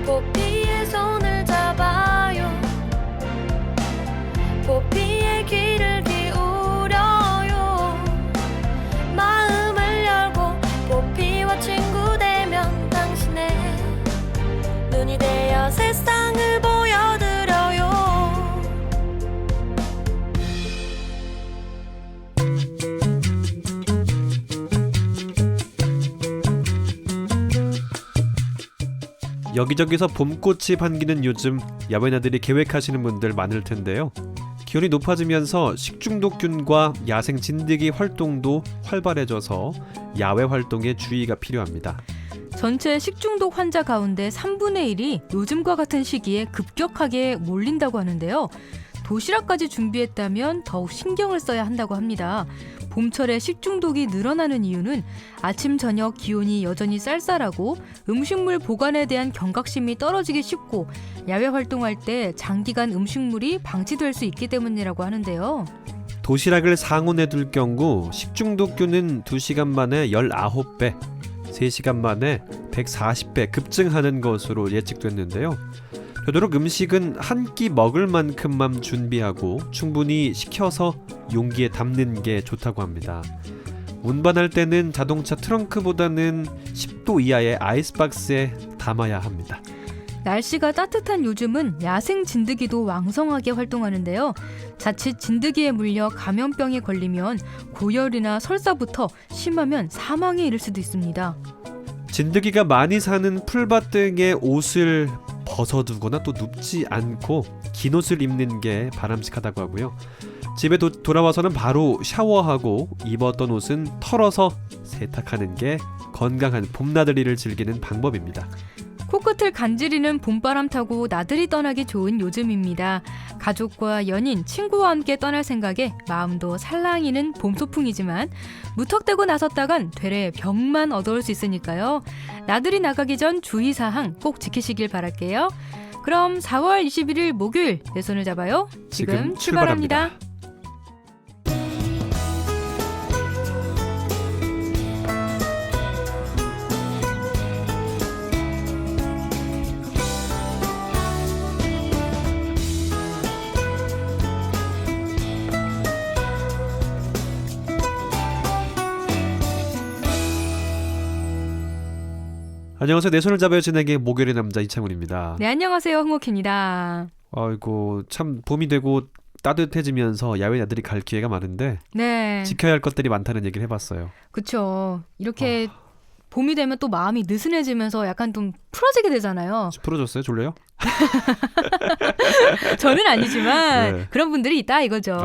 포피의 손을 잡아요. 포피의 귀를 기울여요. 마음을 열고 포피와 친구 되면 당신의 눈이 되어 세상을 보여드려요. 여기저기서 봄꽃이 반기는 요즘 야외나들이 계획하시는 분들 많을 텐데요. 기온이 높아지면서 식중독균과 야생 진드기 활동도 활발해져서 야외 활동에 주의가 필요합니다. 전체 식중독 환자 가운데 3분의 1이 요즘과 같은 시기에 급격하게 몰린다고 하는데요. 도시락까지 준비했다면 더욱 신경을 써야 한다고 합니다. 봄철에 식중독이 늘어나는 이유는 아침 저녁 기온이 여전히 쌀쌀하고 음식물 보관에 대한 경각심이 떨어지기 쉽고 야외 활동할 때 장기간 음식물이 방치될 수 있기 때문이라고 하는데요. 도시락을 상온에 둘 경우 식중독균은 2시간 만에 19배, 3시간 만에 140배 급증하는 것으로 예측됐는데요. 되도록 음식은 한 끼 먹을 만큼만 준비하고 충분히 식혀서 용기에 담는 게 좋다고 합니다. 운반할 때는 자동차 트렁크보다는 10도 이하의 아이스박스에 담아야 합니다. 날씨가 따뜻한 요즘은 야생 진드기도 왕성하게 활동하는데요. 자칫 진드기에 물려 감염병에 걸리면 고열이나 설사부터 심하면 사망에 이를 수도 있습니다. 진드기가 많이 사는 풀밭 등의 옷을 벗어두거나 또 눕지 않고 긴 옷을 입는 게 바람직하다고 하고요. 집에 돌아와서는 바로 샤워하고 입었던 옷은 털어서 세탁하는 게 건강한 봄나들이를 즐기는 방법입니다. 코끝을 간지리는 봄바람 타고 나들이 떠나기 좋은 요즘입니다. 가족과 연인, 친구와 함께 떠날 생각에 마음도 살랑이는 봄소풍이지만 무턱대고 나섰다간 되레 병만 얻어올 수 있으니까요. 나들이 나가기 전 주의사항 꼭 지키시길 바랄게요. 그럼 4월 21일 목요일 내 손을 잡아요. 지금 출발합니다. 안녕하세요. 내 손을 잡아요 진에게 목요일의 남자 이창훈입니다. 네, 안녕하세요. 흥옥입니다. 아이고 참 봄이 되고 따뜻해지면서 야외 나들이 갈 기회가 많은데 네, 지켜야 할 것들이 많다는 얘기를 해봤어요. 그쵸. 이렇게 봄이 되면 또 마음이 느슨해지면서 약간 좀 풀어지게 되잖아요. 풀어줬어요? 졸려요? 저는 아니지만 네. 그런 분들이 있다 이거죠.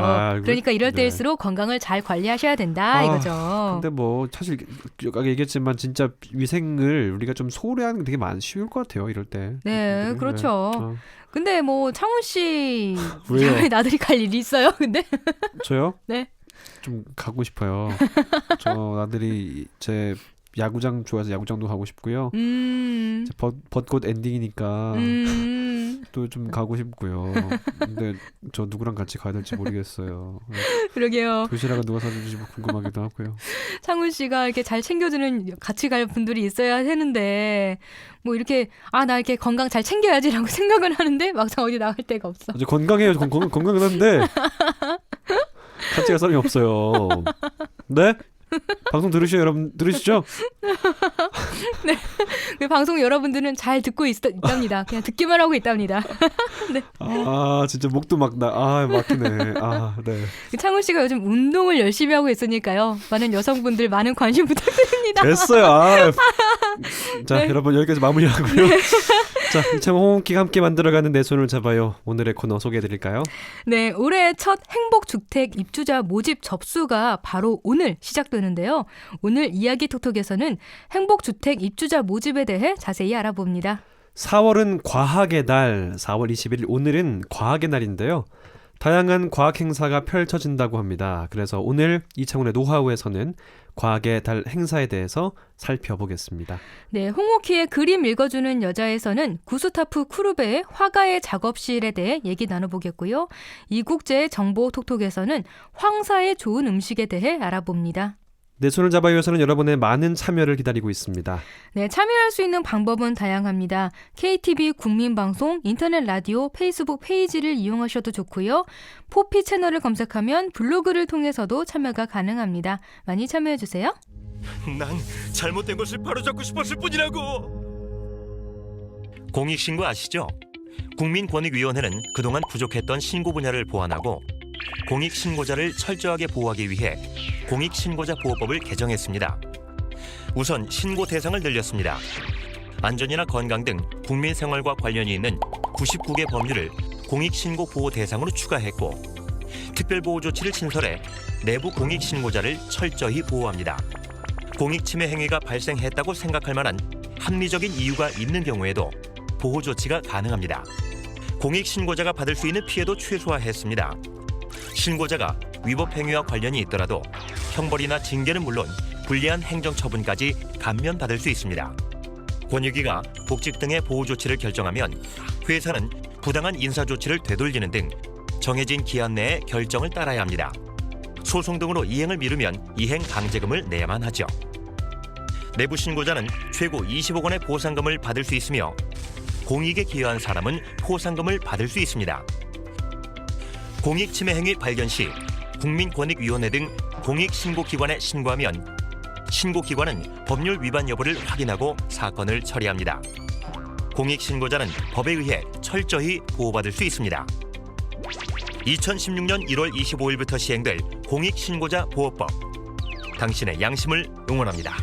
그러니까 이럴 네. 때일수록 건강을 잘 관리하셔야 된다 이거죠. 근데 뭐 사실 아까 얘기했지만 진짜 위생을 우리가 좀 소홀히 하는 게 되게 쉬울 것 같아요. 이럴 때. 네, 그렇죠. 네. 근데 뭐 창훈 씨 왜요? 야외 나들이 갈 일이 있어요? 근데 저요? 네. 좀 가고 싶어요. 저 나들이 제 야구장 좋아해서 야구장도 가고 싶고요. 이제 벚꽃 엔딩이니까 또 좀 가고 싶고요. 근데 저 누구랑 같이 가야 될지 모르겠어요. 그러게요. 도시락은 누가 사주는지 궁금하기도 하고요. 창훈 씨가 이렇게 잘 챙겨주는 같이 갈 분들이 있어야 하는데 뭐 이렇게 나 이렇게 건강 잘 챙겨야지라고 생각은 하는데 막상 어디 나갈 데가 없어. 이제 건강해요. 건강은 한데 같이 갈 사람이 없어요. 네? 방송 들으시죠, 여러분? 들으시죠? 네. 그 방송 여러분들은 잘 듣고 있답니다. 그냥 듣기만 하고 있답니다. 네. 아, 진짜 목도 막히네. 아, 네. 창훈 씨가 요즘 운동을 열심히 하고 있으니까요. 많은 여성분들 많은 관심 부탁드립니다. 됐어요. 자, 네. 여러분 여기까지 마무리하고요. 자, 이창훈 홍옥기가 함께 만들어가는 내 손을 잡아요. 오늘의 코너 소개해드릴까요? 네, 올해 첫 행복주택 입주자 모집 접수가 바로 오늘 시작되는데요. 오늘 이야기 톡톡에서는 행복주택 입주자 모집에 대해 자세히 알아봅니다. 4월은 과학의 날, 4월 21일 오늘은 과학의 날인데요. 다양한 과학 행사가 펼쳐진다고 합니다. 그래서 오늘 이창훈의 노하우에서는 과학의 달 행사에 대해서 살펴보겠습니다. 네, 홍옥희의 그림 읽어주는 여자에서는 구스타프 쿠르베의 화가의 작업실에 대해 얘기 나눠보겠고요. 이국제의 정보 톡톡에서는 황사의 좋은 음식에 대해 알아봅니다. 내 손을 잡아요에서는 여러분의 많은 참여를 기다리고 있습니다. 네, 참여할 수 있는 방법은 다양합니다. KTV 국민방송, 인터넷 라디오, 페이스북 페이지를 이용하셔도 좋고요. 포피 채널을 검색하면 블로그를 통해서도 참여가 가능합니다. 많이 참여해주세요. 난 잘못된 것을 바로잡고 싶었을 뿐이라고. 공익신고 아시죠? 국민권익위원회는 그동안 부족했던 신고 분야를 보완하고 공익신고자를 철저하게 보호하기 위해 공익신고자보호법을 개정했습니다. 우선 신고 대상을 늘렸습니다. 안전이나 건강 등 국민 생활과 관련이 있는 99개 법률을 공익신고 보호 대상으로 추가했고 특별보호 조치를 신설해 내부 공익신고자를 철저히 보호합니다. 공익침해 행위가 발생했다고 생각할 만한 합리적인 이유가 있는 경우에도 보호 조치가 가능합니다. 공익신고자가 받을 수 있는 피해도 최소화했습니다. 신고자가 위법 행위와 관련이 있더라도 형벌이나 징계는 물론 불리한 행정처분까지 감면받을 수 있습니다. 권익위가 복직 등의 보호 조치를 결정하면 회사는 부당한 인사 조치를 되돌리는 등 정해진 기한 내에 결정을 따라야 합니다. 소송 등으로 이행을 미루면 이행 강제금을 내야만 하죠. 내부 신고자는 최고 20억 원의 보상금을 받을 수 있으며 공익에 기여한 사람은 포상금을 받을 수 있습니다. 공익침해 행위 발견 시 국민권익위원회 등 공익신고기관에 신고하면 신고기관은 법률 위반 여부를 확인하고 사건을 처리합니다. 공익신고자는 법에 의해 철저히 보호받을 수 있습니다. 2016년 1월 25일부터 시행될 공익신고자 보호법. 당신의 양심을 응원합니다.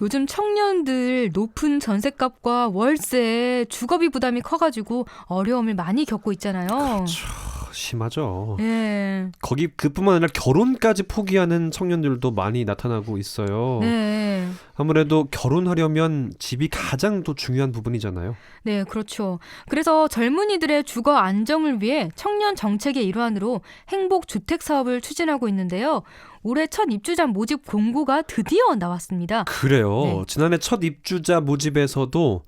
요즘 청년들 높은 전셋값과 월세, 주거비 부담이 커가지고 어려움을 많이 겪고 있잖아요. 그렇죠. 심하죠. 네. 거기 그뿐만 아니라 결혼까지 포기하는 청년들도 많이 나타나고 있어요. 네. 아무래도 결혼하려면 집이 가장 또 중요한 부분이잖아요. 네, 그렇죠. 그래서 젊은이들의 주거 안정을 위해 청년 정책의 일환으로 행복주택 사업을 추진하고 있는데요. 올해 첫 입주자 모집 공고가 드디어 나왔습니다. 그래요. 네. 지난해 첫 입주자 모집에서도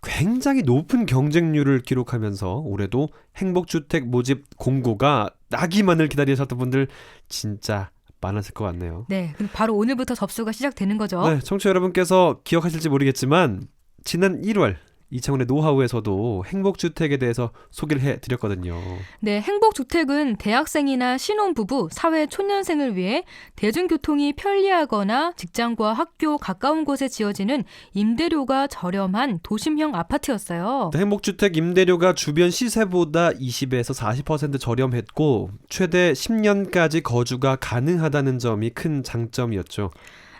굉장히 높은 경쟁률을 기록하면서 올해도 행복주택 모집 공고가 나기만을 기다리셨던 분들 진짜 많았을 것 같네요. 네, 그럼 바로 오늘부터 접수가 시작되는 거죠. 네, 청취자 여러분께서 기억하실지 모르겠지만 지난 1월 이창훈의 노하우에서도 행복주택에 대해서 소개를 해드렸거든요. 네, 행복주택은 대학생이나 신혼부부, 사회초년생을 위해 대중교통이 편리하거나 직장과 학교 가까운 곳에 지어지는 임대료가 저렴한 도심형 아파트였어요. 행복주택 임대료가 주변 시세보다 20에서 40% 저렴했고 최대 10년까지 거주가 가능하다는 점이 큰 장점이었죠.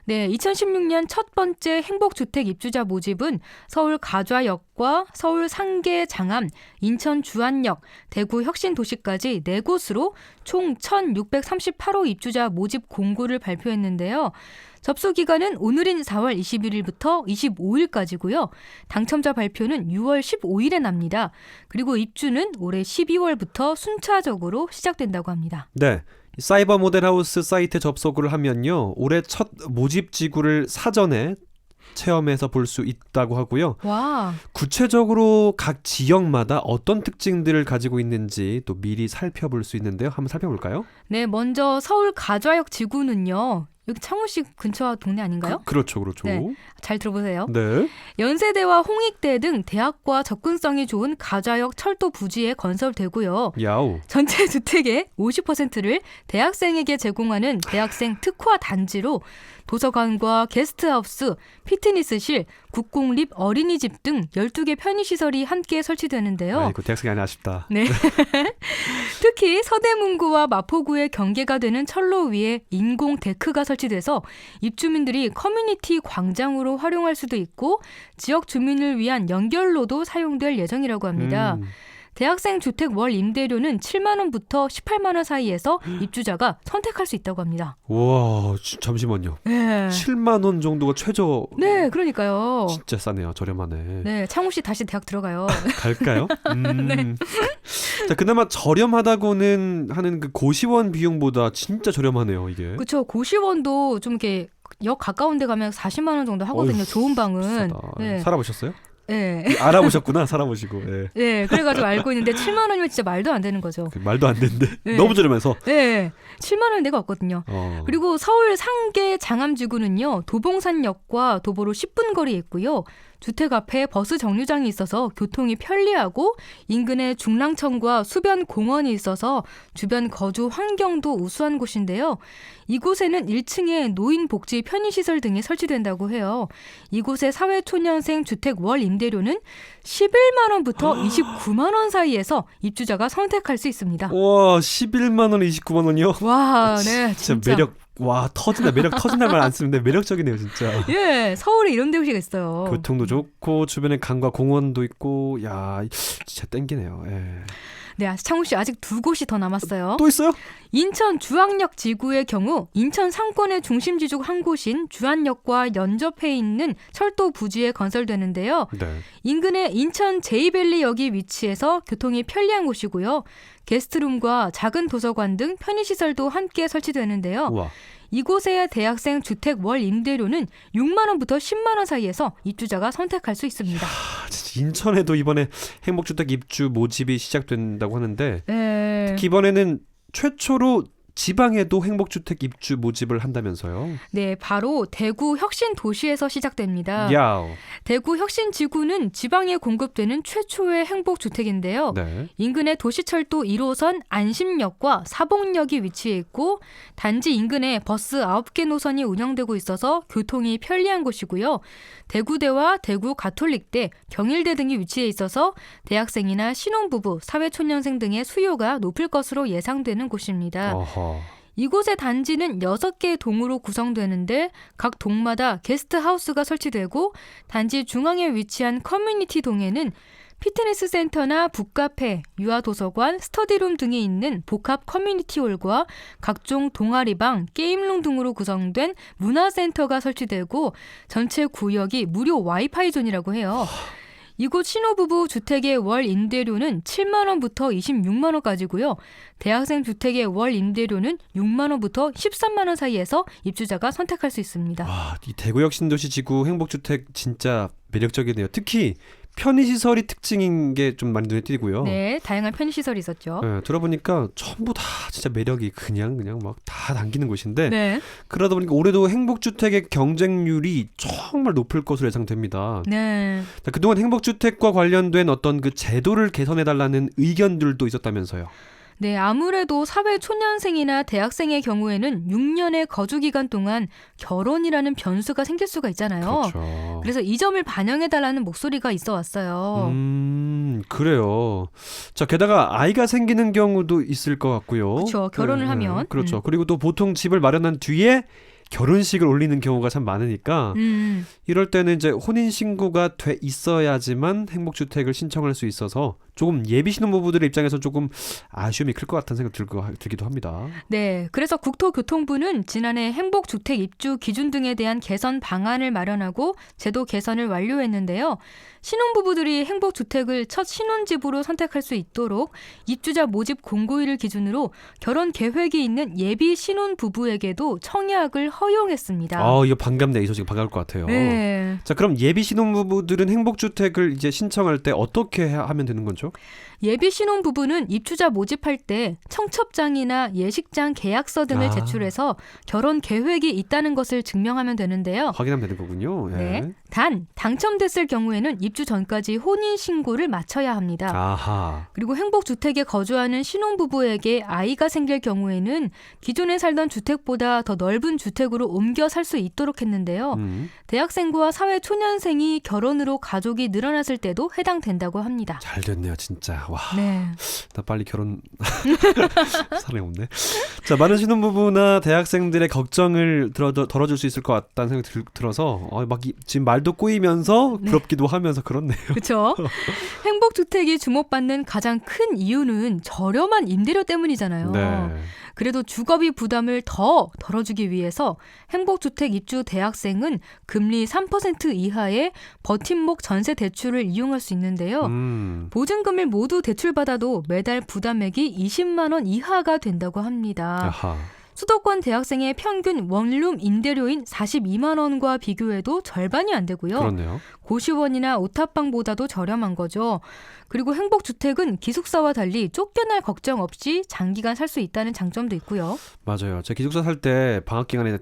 네, 2016년 첫 번째 행복주택 입주자 모집은 서울 가좌역과 서울 상계 장암, 인천 주안역, 대구 혁신도시까지 4곳으로 총 1,638호 입주자 모집 공고를 발표했는데요. 접수 기간은 오늘인 4월 21일부터 25일까지고요. 당첨자 발표는 6월 15일에 납니다. 그리고 입주는 올해 12월부터 순차적으로 시작된다고 합니다. 네. 사이버 모델하우스 사이트에 접속을 하면요. 올해 첫 모집 지구를 사전에 체험해서 볼 수 있다고 하고요. 와. 구체적으로 각 지역마다 어떤 특징들을 가지고 있는지 또 미리 살펴볼 수 있는데요. 한번 살펴볼까요? 네, 먼저 서울 가좌역 지구는요. 여기 창원시 근처 동네 아닌가요? 그렇죠. 네. 잘 들어보세요. 네. 연세대와 홍익대 등 대학과 접근성이 좋은 가좌역 철도 부지에 건설되고요. 야우. 전체 주택의 50%를 대학생에게 제공하는 대학생 특화 단지로 도서관과 게스트하우스, 피트니스실, 국공립 어린이집 등 12개 편의시설이 함께 설치되는데요. 아이고, 대학생이 아니 아쉽다. 네. 특히 서대문구와 마포구의 경계가 되는 철로 위에 인공 데크가 설치돼서 입주민들이 커뮤니티 광장으로 활용할 수도 있고 지역 주민을 위한 연결로도 사용될 예정이라고 합니다. 대학생 주택 월 임대료는 7만 원부터 18만 원 사이에서 입주자가 선택할 수 있다고 합니다. 와, 잠시만요. 네. 7만 원 정도가 최저. 네, 그러니까요. 진짜 싸네요. 저렴하네. 네, 창우 씨 다시 대학 들어가요. 갈까요? 네. 자, 그나마 저렴하다고는 하는 그 고시원 비용보다 진짜 저렴하네요, 이게. 그렇죠. 고시원도 좀 이렇게 역 가까운 데 가면 40만 원 정도 하거든요. 어휴, 좋은 방은. 비싸다. 네. 살아보셨어요? 네. 알아보셨구나, 살아보시고. 예. 네, 그래가지고 알고 있는데 7만 원이면 진짜 말도 안 되는 거죠. 말도 안 되는데 네. 너무 저렴해서. 네, 7만 원 데가 없거든요. 그리고 서울 상계 장암지구는요, 도봉산역과 도보로 10분 거리에 있고요. 주택 앞에 버스 정류장이 있어서 교통이 편리하고 인근에 중랑천과 수변 공원이 있어서 주변 거주 환경도 우수한 곳인데요. 이곳에는 1층에 노인복지 편의시설 등이 설치된다고 해요. 이곳의 사회초년생 주택 월 임대료는 11만 원부터 29만 원 사이에서 입주자가 선택할 수 있습니다. 와, 11만 원, 29만 원이요? 와, 네, 진짜 매력. 와, 터진다. 매력 터진다는 말 안 쓰는데 매력적이네요, 진짜. 예, 서울에 이런 데가 있어요. 교통도 좋고 주변에 강과 공원도 있고, 야, 진짜 땡기네요. 예. 네, 창우 씨 아직 2곳이 더 남았어요. 또 있어요? 인천 주항역 지구의 경우 인천 상권의 중심 지역 한 곳인 주안역과 연접해 있는 철도 부지에 건설되는데요. 네. 인근의 인천 제이밸리역이 위치해서 교통이 편리한 곳이고요. 게스트룸과 작은 도서관 등 편의시설도 함께 설치되는데요. 우와. 이곳의 대학생 주택 월 임대료는 6만 원부터 10만 원 사이에서 입주자가 선택할 수 있습니다. 진짜 인천에도 이번에 행복주택 입주 모집이 시작된다고 하는데 네. 특히 이번에는 최초로 지방에도 행복주택 입주 모집을 한다면서요? 네, 바로 대구 혁신도시에서 시작됩니다. 야오. 대구 혁신지구는 지방에 공급되는 최초의 행복주택인데요. 네. 인근의 도시철도 1호선 안심역과 사봉역이 위치해 있고 단지 인근에 버스 9개 노선이 운영되고 있어서 교통이 편리한 곳이고요. 대구대와 대구 가톨릭대, 경일대 등이 위치해 있어서 대학생이나 신혼부부, 사회초년생 등의 수요가 높을 것으로 예상되는 곳입니다. 어허. 이곳의 단지는 6개의 동으로 구성되는데 각 동마다 게스트하우스가 설치되고 단지 중앙에 위치한 커뮤니티 동에는 피트니스 센터나 북카페, 유아도서관, 스터디룸 등이 있는 복합 커뮤니티홀과 각종 동아리방, 게임룸 등으로 구성된 문화센터가 설치되고 전체 구역이 무료 와이파이 존이라고 해요. 이곳 신혼부부 주택의 월 임대료는 7만 원부터 26만 원까지고요. 대학생 주택의 월 임대료는 6만 원부터 13만 원 사이에서 입주자가 선택할 수 있습니다. 와, 이 대구역 신도시 지구 행복주택 진짜 매력적이네요. 특히 편의시설이 특징인 게 좀 많이 눈에 띄고요. 네, 다양한 편의시설이 있었죠. 네, 들어보니까 전부 다 진짜 매력이 그냥 막 다 담기는 곳인데 네. 그러다 보니까 올해도 행복주택의 경쟁률이 정말 높을 것으로 예상됩니다. 네. 자, 그동안 행복주택과 관련된 어떤 그 제도를 개선해달라는 의견들도 있었다면서요. 네, 아무래도 사회 초년생이나 대학생의 경우에는 6년의 거주 기간 동안 결혼이라는 변수가 생길 수가 있잖아요. 그렇죠. 그래서 이 점을 반영해달라는 목소리가 있어 왔어요. 그래요. 자, 게다가 아이가 생기는 경우도 있을 것 같고요. 그렇죠. 결혼을 하면. 그렇죠. 그리고 또 보통 집을 마련한 뒤에 결혼식을 올리는 경우가 참 많으니까 이럴 때는 이제 혼인신고가 돼 있어야지만 행복주택을 신청할 수 있어서 조금 예비 신혼부부들의 입장에서 조금 아쉬움이 클 것 같다는 생각 들기도 합니다. 네, 그래서 국토교통부는 지난해 행복주택 입주 기준 등에 대한 개선 방안을 마련하고 제도 개선을 완료했는데요. 신혼부부들이 행복주택을 첫 신혼집으로 선택할 수 있도록 입주자 모집 공고일을 기준으로 결혼 계획이 있는 예비 신혼부부에게도 청약을 허용했습니다. 이거 반갑네. 이 소식 반가울 것 같아요. 네. 자, 그럼 예비 신혼부부들은 행복주택을 이제 신청할 때 어떻게 하면 되는 거죠? 예비 신혼부부는 입주자 모집할 때 청첩장이나 예식장 계약서 등을 제출해서 결혼 계획이 있다는 것을 증명하면 되는데요. 확인하면 되는 거군요. 예. 네. 단 당첨됐을 경우에는 입주 전까지 혼인신고를 마쳐야 합니다. 아하. 그리고 행복주택에 거주하는 신혼부부에게 아이가 생길 경우에는 기존에 살던 주택보다 더 넓은 주택으로 옮겨 살 수 있도록 했는데요. 대학생과 사회초년생이 결혼으로 가족이 늘어났을 때도 해당된다고 합니다. 잘 됐네요. 그러네요, 진짜. 와, 네. 나 빨리 결혼 사람이 없네. 자, 많은 신혼부부나 대학생들의 걱정을 덜어줄 수 있을 것 같다는 생각이 들어서 지금 말도 꼬이면서 부럽기도 하면서 그렇네요. 그렇죠. 행복주택이 주목받는 가장 큰 이유는 저렴한 임대료 때문이잖아요. 네. 그래도 주거비 부담을 더 덜어주기 위해서 행복주택 입주 대학생은 금리 3% 이하의 버팀목 전세 대출을 이용할 수 있는데요. 보증금을 모두 대출받아도 매달 부담액이 20만 원 이하가 된다고 합니다. 아하. 수도권 대학생의 평균 원룸 임대료인 42만 원과 비교해도 절반이 안 되고요. 그렇네요. 고시원이나 오탑방보다도 저렴한 거죠. 그리고 행복주택은 기숙사와 달리 쫓겨날 걱정 없이 장기간 살 수 있다는 장점도 있고요. 맞아요. 제가 기숙사 살 때 방학 기간에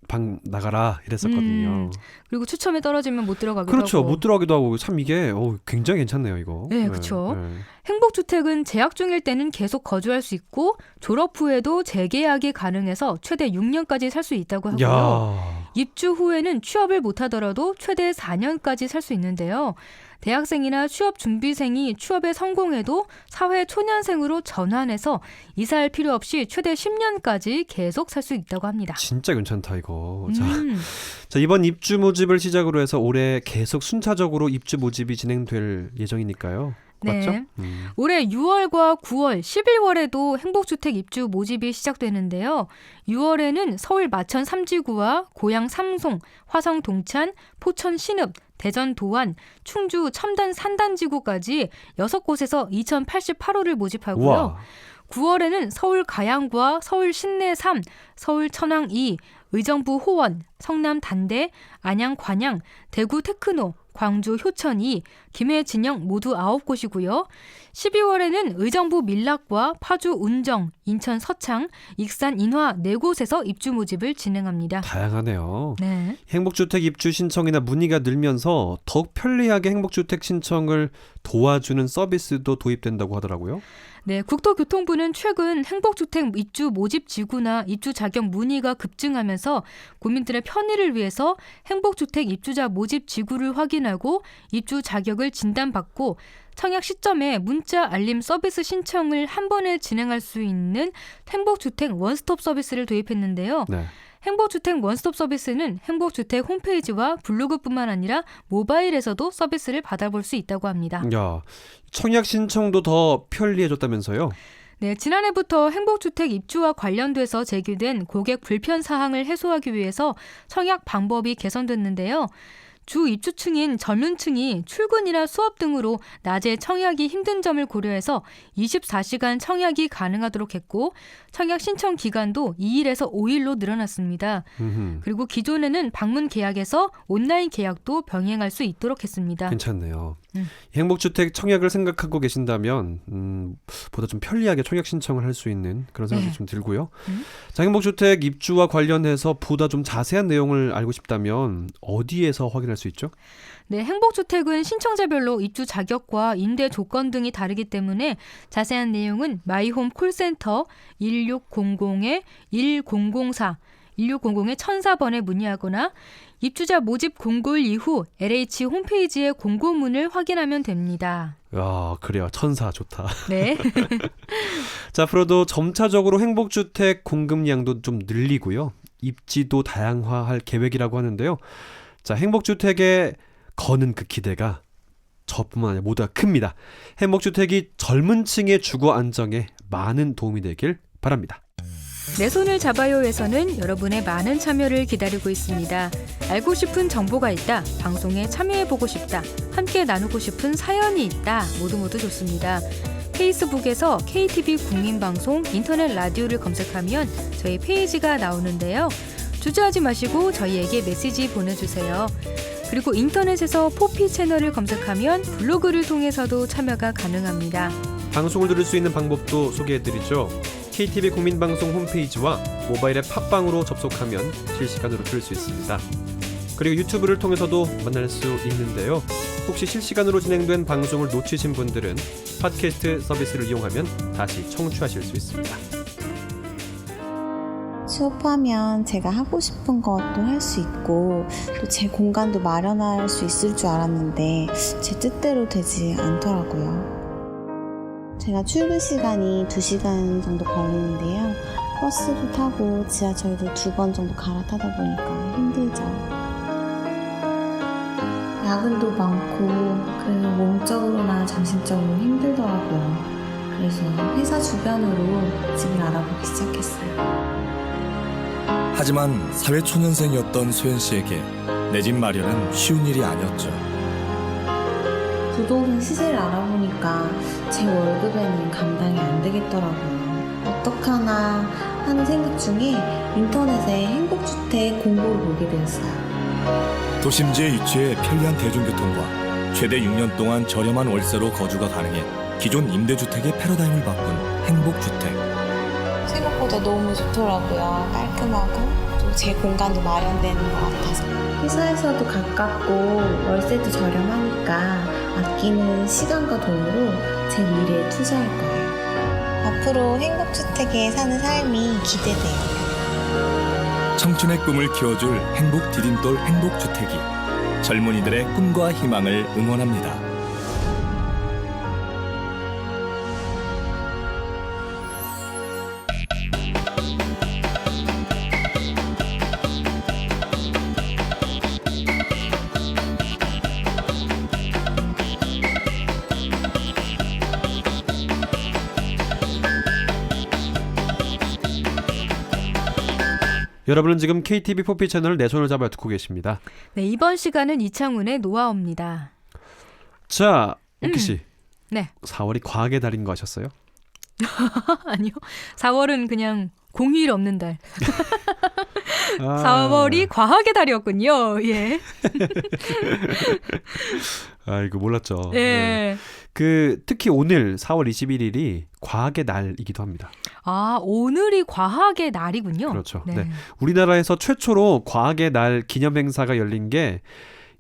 방 나가라 이랬었거든요. 그리고 추첨에 떨어지면 못 들어가기도 그렇죠. 하고. 못 들어가기도 하고 참 이게 굉장히 괜찮네요, 이거. 네, 그렇죠. 네. 행복주택은 재학 중일 때는 계속 거주할 수 있고 졸업 후에도 재계약이 가능해서 최대 6년까지 살 수 있다고 하고요. 야. 입주 후에는 취업을 못하더라도 최대 4년까지 살 수 있는데요. 대학생이나 취업 준비생이 취업에 성공해도 사회 초년생으로 전환해서 이사할 필요 없이 최대 10년까지 계속 살 수 있다고 합니다. 진짜 괜찮다 이거. 자, 이번 입주 모집을 시작으로 해서 올해 계속 순차적으로 입주 모집이 진행될 예정이니까요. 맞죠? 네. 올해 6월과 9월, 11월에도 행복주택 입주 모집이 시작되는데요. 6월에는 서울 마천 3지구와 고양 삼송, 화성 동찬, 포천 신읍, 대전 도안, 충주 첨단 산단지구까지 6곳에서 2088호를 모집하고요. 우와. 9월에는 서울 가양과 서울 신내 3, 서울 천왕 2, 의정부 호원, 성남 단대, 안양 관양, 대구 테크노, 광주 효천 2, 김해 진영 모두 9곳이고요. 12월에는 의정부 밀락과 파주 운정, 인천 서창, 익산 인화 4곳에서 입주 모집을 진행합니다. 다양하네요. 네. 행복주택 입주 신청이나 문의가 늘면서 더욱 편리하게 행복주택 신청을 도와주는 서비스도 도입된다고 하더라고요. 네, 국토교통부는 최근 행복주택 입주 모집 지구나 입주 자격 문의가 급증하면서 국민들의 편의를 위해서 행복주택 입주자 모집 지구를 확인하고 입주 자격을 진단받고 청약 시점에 문자 알림 서비스 신청을 한 번에 진행할 수 있는 행복주택 원스톱 서비스를 도입했는데요. 네. 행복주택 원스톱 서비스는 행복주택 홈페이지와 블로그뿐만 아니라 모바일에서도 서비스를 받아볼 수 있다고 합니다. 야, 청약 신청도 더 편리해졌다면서요? 네, 지난해부터 행복주택 입주와 관련돼서 제기된 고객 불편 사항을 해소하기 위해서 청약 방법이 개선됐는데요. 주 입주층인 젊은층이 출근이나 수업 등으로 낮에 청약이 힘든 점을 고려해서 24시간 청약이 가능하도록 했고 청약 신청 기간도 2일에서 5일로 늘어났습니다. 그리고 기존에는 방문 계약에서 온라인 계약도 병행할 수 있도록 했습니다. 괜찮네요. 행복주택 청약을 생각하고 계신다면 보다 좀 편리하게 청약 신청을 할 수 있는 그런 생각이 좀 들고요. 자, 행복주택 입주와 관련해서 보다 좀 자세한 내용을 알고 싶다면 어디에서 확인할 수 있죠? 네, 행복주택은 신청자별로 입주 자격과 임대 조건 등이 다르기 때문에 자세한 내용은 마이홈 콜센터 1600-1004 1600-1004번에 문의하거나 입주자 모집 공고일 이후 LH 홈페이지의 공고문을 확인하면 됩니다. 야, 그래요. 천사 좋다. 네. 자, 앞으로도 점차적으로 행복주택 공급량도 좀 늘리고요. 입지도 다양화할 계획이라고 하는데요. 자, 행복주택에 거는 그 기대가 저뿐만 아니라 모두가 큽니다. 행복주택이 젊은 층의 주거 안정에 많은 도움이 되길 바랍니다. 내 손을 잡아요에서는 여러분의 많은 참여를 기다리고 있습니다. 알고 싶은 정보가 있다, 방송에 참여해보고 싶다, 함께 나누고 싶은 사연이 있다, 모두 좋습니다. 페이스북에서 KTV 국민방송 인터넷 라디오를 검색하면 저희 페이지가 나오는데요. 주저하지 마시고 저희에게 메시지 보내주세요. 그리고 인터넷에서 포피 채널을 검색하면 블로그를 통해서도 참여가 가능합니다. 방송을 들을 수 있는 방법도 소개해드리죠. KTV 국민방송 홈페이지와 모바일 앱 팟빵으로 접속하면 실시간으로 들을 수 있습니다. 그리고 유튜브를 통해서도 만날 수 있는데요. 혹시 실시간으로 진행된 방송을 놓치신 분들은 팟캐스트 서비스를 이용하면 다시 청취하실 수 있습니다. 수업하면 제가 하고 싶은 것도 할 수 있고 또 제 공간도 마련할 수 있을 줄 알았는데 제 뜻대로 되지 않더라고요. 제가 출근 시간이 2시간 정도 걸리는데요. 버스도 타고 지하철도 2번 정도 갈아타다 보니까 힘들죠. 야근도 많고 그래서 몸적으로나 정신적으로 힘들더라고요. 그래서 회사 주변으로 집을 알아보기 시작했어요. 하지만 사회초년생이었던 소연 씨에게 내 집 마련은 쉬운 일이 아니었죠. 부동산 시세를 알아보니까 제 월급에는 감당이 안 되겠더라고요. 어떡하나 하는 생각 중에 인터넷에 행복주택 공고를 보게 되었어요. 도심지에 위치해 편리한 대중교통과 최대 6년 동안 저렴한 월세로 거주가 가능해 기존 임대주택의 패러다임을 바꾼 행복주택. 생각보다 너무 좋더라고요. 깔끔하고 또 제 공간도 마련되는 것 같아서. 회사에서도 가깝고 월세도 저렴하니까 아끼는 시간과 돈으로 제 미래에 투자할 거예요. 앞으로 행복주택에 사는 삶이 기대돼요. 청춘의 꿈을 키워줄 행복 디딤돌 행복주택이 젊은이들의 꿈과 희망을 응원합니다. 여러분은 지금 KTV 포피 채널 내 손을 잡아 듣고 계십니다. 네, 이번 시간은 이창훈의 노하우입니다. 자, 오키 씨. 네. 4월이 과학의 달인 거 아셨어요? 아니요. 4월은 그냥 공휴일 없는 달. 아. 4월이 과학의 달이었군요. 예. 아이고 몰랐죠. 예. 그 특히 오늘 4월 21일이 과학의 날이기도 합니다. 아, 오늘이 과학의 날이군요. 그렇죠. 네. 네. 우리나라에서 최초로 과학의 날 기념 행사가 열린 게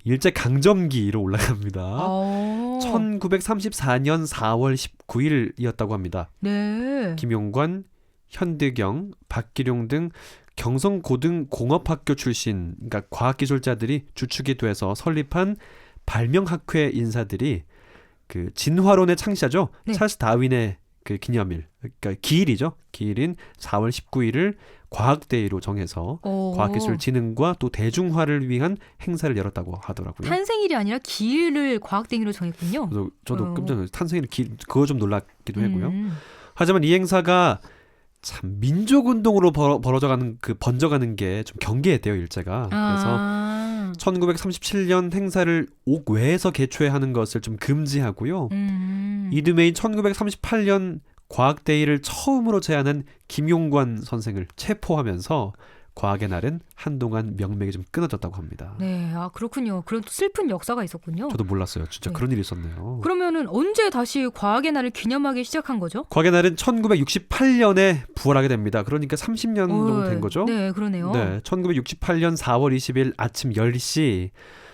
일제 강점기로 올라갑니다. 1934년 4월 19일이었다고 합니다. 네. 김용관, 현드경, 박기룡 등 경성고등공업학교 출신, 그러니까 과학기술자들이 주축이 돼서 설립한 발명학회 인사들이 그 진화론의 창시자죠. 네. 찰스 다윈의 그 기념일, 그러니까 기일이죠. 기일인 4월 19일을 과학데이로 정해서 과학기술 진흥과 또 대중화를 위한 행사를 열었다고 하더라고요. 탄생일이 아니라 기일을 과학데이로 정했군요. 저도 깜짝 놀랐어요. 탄생일 그거 좀 놀랍기도 하고요. 하지만 이 행사가 참 민족운동으로 번져가는 게 좀 경계했대요, 일제가. 그래서 1937년 행사를 옥외에서 개최하는 것을 좀 금지하고요. 이듬해인 1938년 과학데이를 처음으로 제안한 김용관 선생을 체포하면서 과학의 날은 한동안 명맥이 좀 끊어졌다고 합니다. 네, 아 그렇군요. 그런 슬픈 역사가 있었군요. 저도 몰랐어요. 진짜 네. 그런 일이 있었네요. 그러면은 언제 다시 과학의 날을 기념하기 시작한 거죠? 과학의 날은 1968년에 부활하게 됩니다. 그러니까 30년 정도 된 거죠. 네, 그러네요. 네, 1968년 4월 20일 아침 10시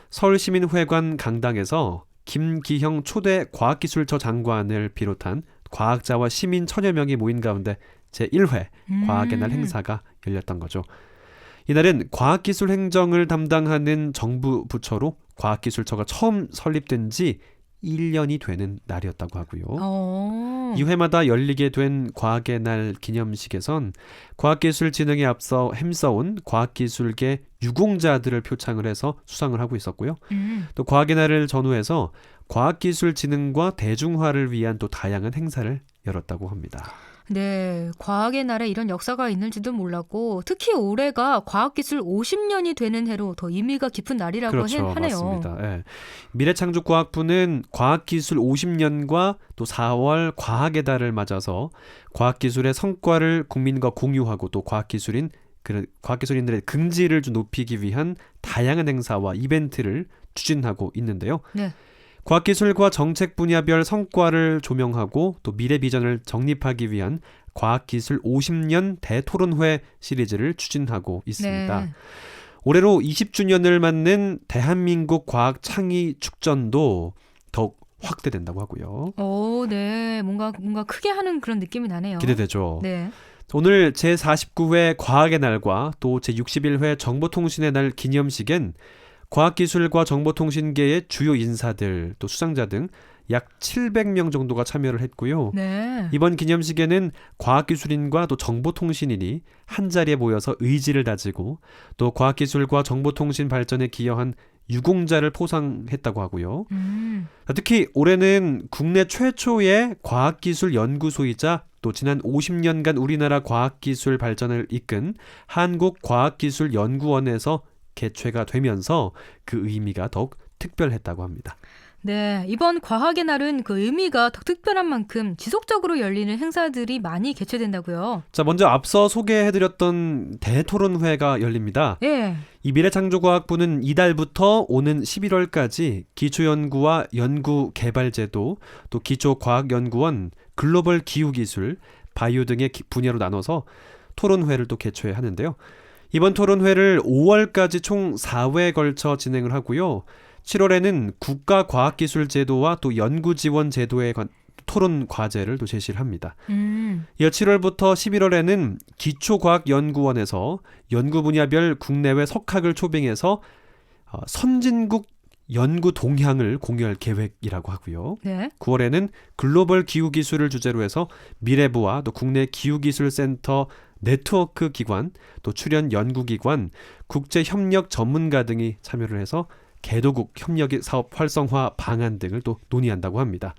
서울시민회관 강당에서 김기형 초대 과학기술처 장관을 비롯한 과학자와 시민 천여 명이 모인 가운데 제1회 과학의 날 행사가 열렸던 거죠. 이날은 과학기술 행정을 담당하는 정부 부처로 과학기술처가 처음 설립된 지 1년이 되는 날이었다고 하고요. 이 회마다 열리게 된 과학의 날 기념식에선 과학기술 진흥에 앞서 힘써온 과학기술계 유공자들을 표창을 해서 수상을 하고 있었고요. 또 과학의 날을 전후해서 과학기술 진흥과 대중화를 위한 또 다양한 행사를 열었다고 합니다. 네, 과학의 날에 이런 역사가 있는지도 몰랐고 특히 올해가 과학기술 50년이 되는 해로 더 의미가 깊은 날이라고 그렇죠, 하네요. 맞습니다. 예. 미래창조과학부는 과학기술 50년과 또 4월 과학의 달을 맞아서 과학기술의 성과를 국민과 공유하고 또 과학기술인들의 긍지를 좀 높이기 위한 다양한 행사와 이벤트를 추진하고 있는데요. 네. 과학기술과 정책 분야별 성과를 조명하고 또 미래 비전을 정립하기 위한 과학기술 50년 대토론회 시리즈를 추진하고 있습니다. 네. 올해로 20주년을 맞는 대한민국 과학창의 축전도 더욱 확대된다고 하고요. 오, 네, 뭔가 크게 하는 그런 느낌이 나네요. 기대되죠. 네. 오늘 제49회 과학의 날과 또 제61회 정보통신의 날 기념식엔 과학기술과 정보통신계의 주요 인사들 또 수상자 등 약 700명 정도가 참여를 했고요. 네. 이번 기념식에는 과학기술인과 또 정보통신인이 한자리에 모여서 의지를 다지고 또 과학기술과 정보통신 발전에 기여한 유공자를 포상했다고 하고요. 특히 올해는 국내 최초의 과학기술 연구소이자 또 지난 50년간 우리나라 과학기술 발전을 이끈 한국과학기술연구원에서 개최가 되면서 그 의미가 더욱 특별했다고 합니다. 네, 이번 과학의 날은 그 의미가 더 특별한 만큼 지속적으로 열리는 행사들이 많이 개최된다고요. 자, 먼저 앞서 소개해드렸던 대토론회가 열립니다. 예. 이 미래창조과학부는 이달부터 오는 11월까지 기초연구와 연구개발제도, 또 기초과학연구원, 글로벌 기후기술, 바이오 등의 분야로 나눠서 토론회를 또 개최하는데요. 이번 토론회를 5월까지 총 4회에 걸쳐 진행을 하고요. 7월에는 국가과학기술제도와 또 연구지원제도에 관한 토론 과제를 또 제시를 합니다. 이어 7월부터 11월에는 기초과학연구원에서 연구 분야별 국내외 석학을 초빙해서 선진국 연구 동향을 공유할 계획이라고 하고요. 네. 9월에는 글로벌 기후기술을 주제로 해서 미래부와 또 국내 기후기술센터 네트워크 기관, 또 출연 연구기관, 국제협력 전문가 등이 참여를 해서 개도국 협력 사업 활성화 방안 등을 또 논의한다고 합니다.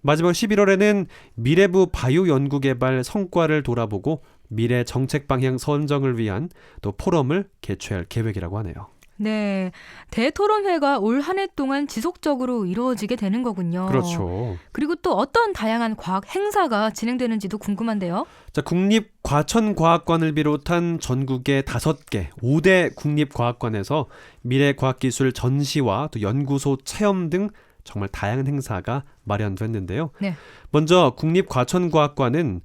마지막 11월에는 미래부 바이오 연구개발 성과를 돌아보고 미래 정책 방향 선정을 위한 또 포럼을 개최할 계획이라고 하네요. 네, 대토론회가 올 한 해 동안 지속적으로 이루어지게 되는 거군요. 그렇죠. 그리고 또 어떤 다양한 과학 행사가 진행되는지도 궁금한데요. 자, 국립과천과학관을 비롯한 전국의 5개, 5대 국립과학관에서 미래과학기술 전시와 또 연구소 체험 등 정말 다양한 행사가 마련됐는데요. 네. 먼저 국립과천과학관은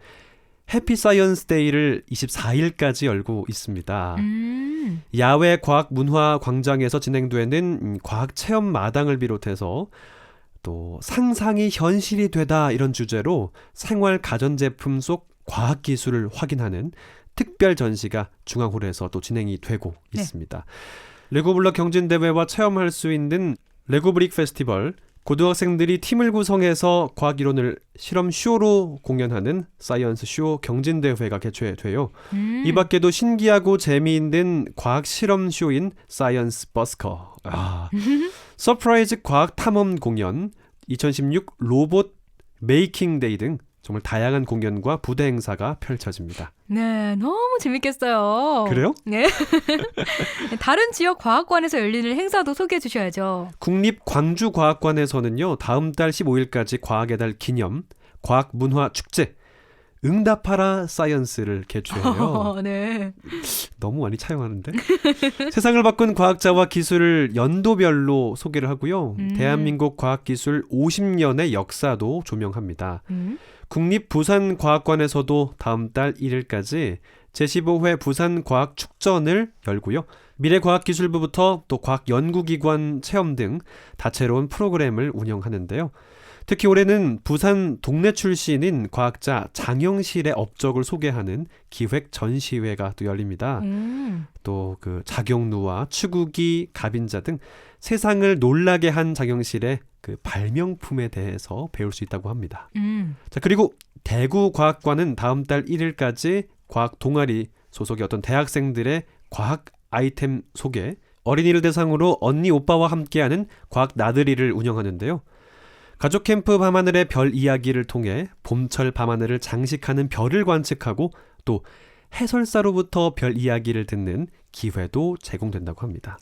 해피사이언스 데이를 24일까지 열고 있습니다. 야외 과학문화광장에서 진행되는 과학체험 마당을 비롯해서 또 상상이 현실이 되다 이런 주제로 생활 가전제품 속 과학기술을 확인하는 특별 전시가 중앙홀에서 또 진행이 되고 네. 있습니다. 레고블럭 경진대회와 체험할 수 있는 레고브릭 페스티벌, 고등학생들이 팀을 구성해서 과학이론을 실험 쇼로 공연하는 사이언스 쇼 경진대회가 개최돼요. 이 밖에도 신기하고 재미있는 과학 실험 쇼인 사이언스 버스커, 서프라이즈 과학 탐험 공연, 2016 로봇 메이킹 데이 등 정말 다양한 공연과 부대 행사가 펼쳐집니다. 네, 너무 재밌겠어요. 그래요? 네. 다른 지역 과학관에서 열리는 행사도 소개해 주셔야죠. 국립광주과학관에서는요, 다음 달 15일까지 과학의 달 기념 과학문화축제 응답하라 사이언스를 개최해요. 네. 너무 많이 차용하는데? 세상을 바꾼 과학자와 기술을 연도별로 소개를 하고요. 대한민국 과학기술 50년의 역사도 조명합니다. 국립부산과학관에서도 다음 달 1일까지 제15회 부산과학축전을 열고요. 미래과학기술부부터 또 과학연구기관 체험 등 다채로운 프로그램을 운영하는데요. 특히 올해는 부산 동네 출신인 과학자 장영실의 업적을 소개하는 기획 전시회가 또 열립니다. 또 그 작용루와 추구기, 갑인자 등 세상을 놀라게 한 장영실의 그 발명품에 대해서 배울 수 있다고 합니다. 자, 그리고 대구과학관은 다음 달 1일까지 과학 동아리 소속의 어떤 대학생들의 과학 아이템 소개, 어린이를 대상으로 언니 오빠와 함께하는 과학 나들이를 운영하는데요. 가족 캠프 밤하늘의 별 이야기를 통해 봄철 밤하늘을 장식하는 별을 관측하고 또 해설사로부터 별 이야기를 듣는 기회도 제공된다고 합니다.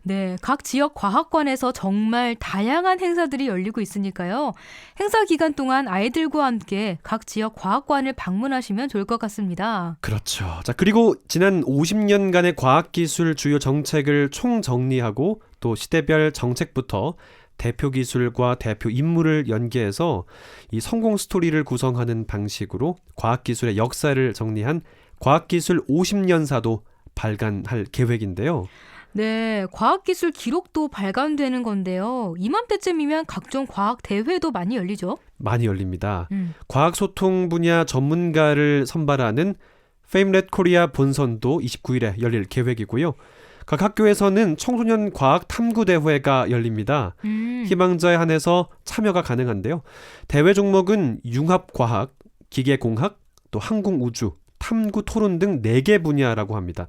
네, 각 지역 과학관에서 정말 다양한 행사들이 열리고 있으니까요. 행사 기간 동안 아이들과 함께 각 지역 과학관을 방문하시면 좋을 것 같습니다. 그렇죠. 자, 그리고 지난 50년간의 과학기술 주요 정책을 총정리하고 또 시대별 정책부터 대표 기술과 대표 인물을 연계해서 이 성공 스토리를 구성하는 방식으로 과학기술의 역사를 정리한 과학기술 50년사도 발간할 계획인데요. 네, 과학기술 기록도 발간되는 건데요. 이맘때쯤이면 각종 과학 대회도 많이 열리죠? 많이 열립니다. 과학소통 분야 전문가를 선발하는 페임렛 코리아 본선도 29일에 열릴 계획이고요. 각 학교에서는 청소년 과학 탐구 대회가 열립니다. 희망자에 한해서 참여가 가능한데요. 대회 종목은 융합과학, 기계공학, 또 항공우주, 탐구 토론 등 4개 분야라고 합니다.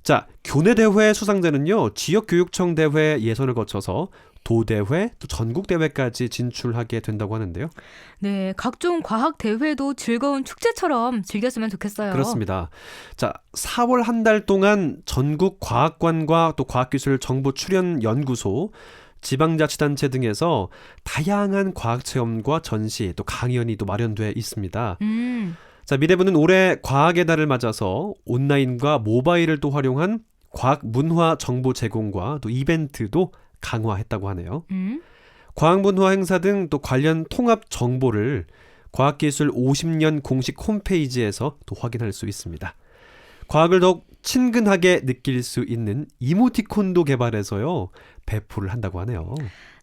자, 교내대회 수상자는요, 지역교육청 대회 예선을 거쳐서 도대회, 또 전국대회까지 진출하게 된다고 하는데요. 네, 각종 과학 대회도 즐거운 축제처럼 즐겼으면 좋겠어요. 그렇습니다. 자, 4월 한 달 동안 전국 과학관과 또 과학기술정보출연연구소, 지방자치단체 등에서 다양한 과학체험과 전시, 또 강연이 또 마련돼 있습니다. 자, 미래부는 올해 과학의 달을 맞아서 온라인과 모바일을 또 활용한 과학 문화 정보 제공과 또 이벤트도 강화했다고 하네요. 과학문화 행사 등 또 관련 통합 정보를 과학기술 50년 공식 홈페이지에서 또 확인할 수 있습니다. 과학을 더욱 친근하게 느낄 수 있는 이모티콘도 개발해서요, 배포를 한다고 하네요.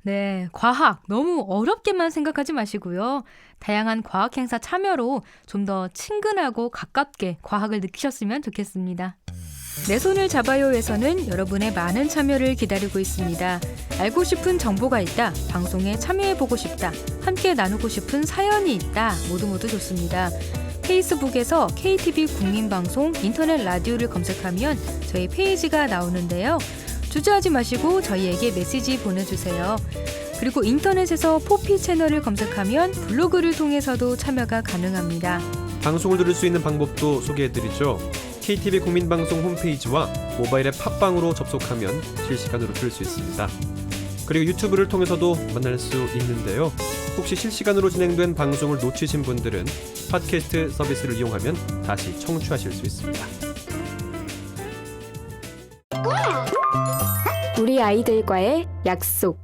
네, 과학 너무 어렵게만 생각하지 마시고요. 다양한 과학 행사 참여로 좀 더 친근하고 가깝게 과학을 느끼셨으면 좋겠습니다. 내 손을 잡아요에서는 여러분의 많은 참여를 기다리고 있습니다. 알고 싶은 정보가 있다, 방송에 참여해보고 싶다, 함께 나누고 싶은 사연이 있다, 모두 좋습니다. 페이스북에서 KTV 국민방송 인터넷 라디오를 검색하면 저희 페이지가 나오는데요. 주저하지 마시고 저희에게 메시지 보내주세요. 그리고 인터넷에서 포피 채널을 검색하면 블로그를 통해서도 참여가 가능합니다. 방송을 들을 수 있는 방법도 소개해드리죠. KTV 국민방송 홈페이지와 모바일 앱 팟빵으로 접속하면 실시간으로 들을 수 있습니다. 그리고 유튜브를 통해서도 만날 수 있는데요. 혹시 실시간으로 진행된 방송을 놓치신 분들은 팟캐스트 서비스를 이용하면 다시 청취하실 수 있습니다. 우리 아이들과의 약속.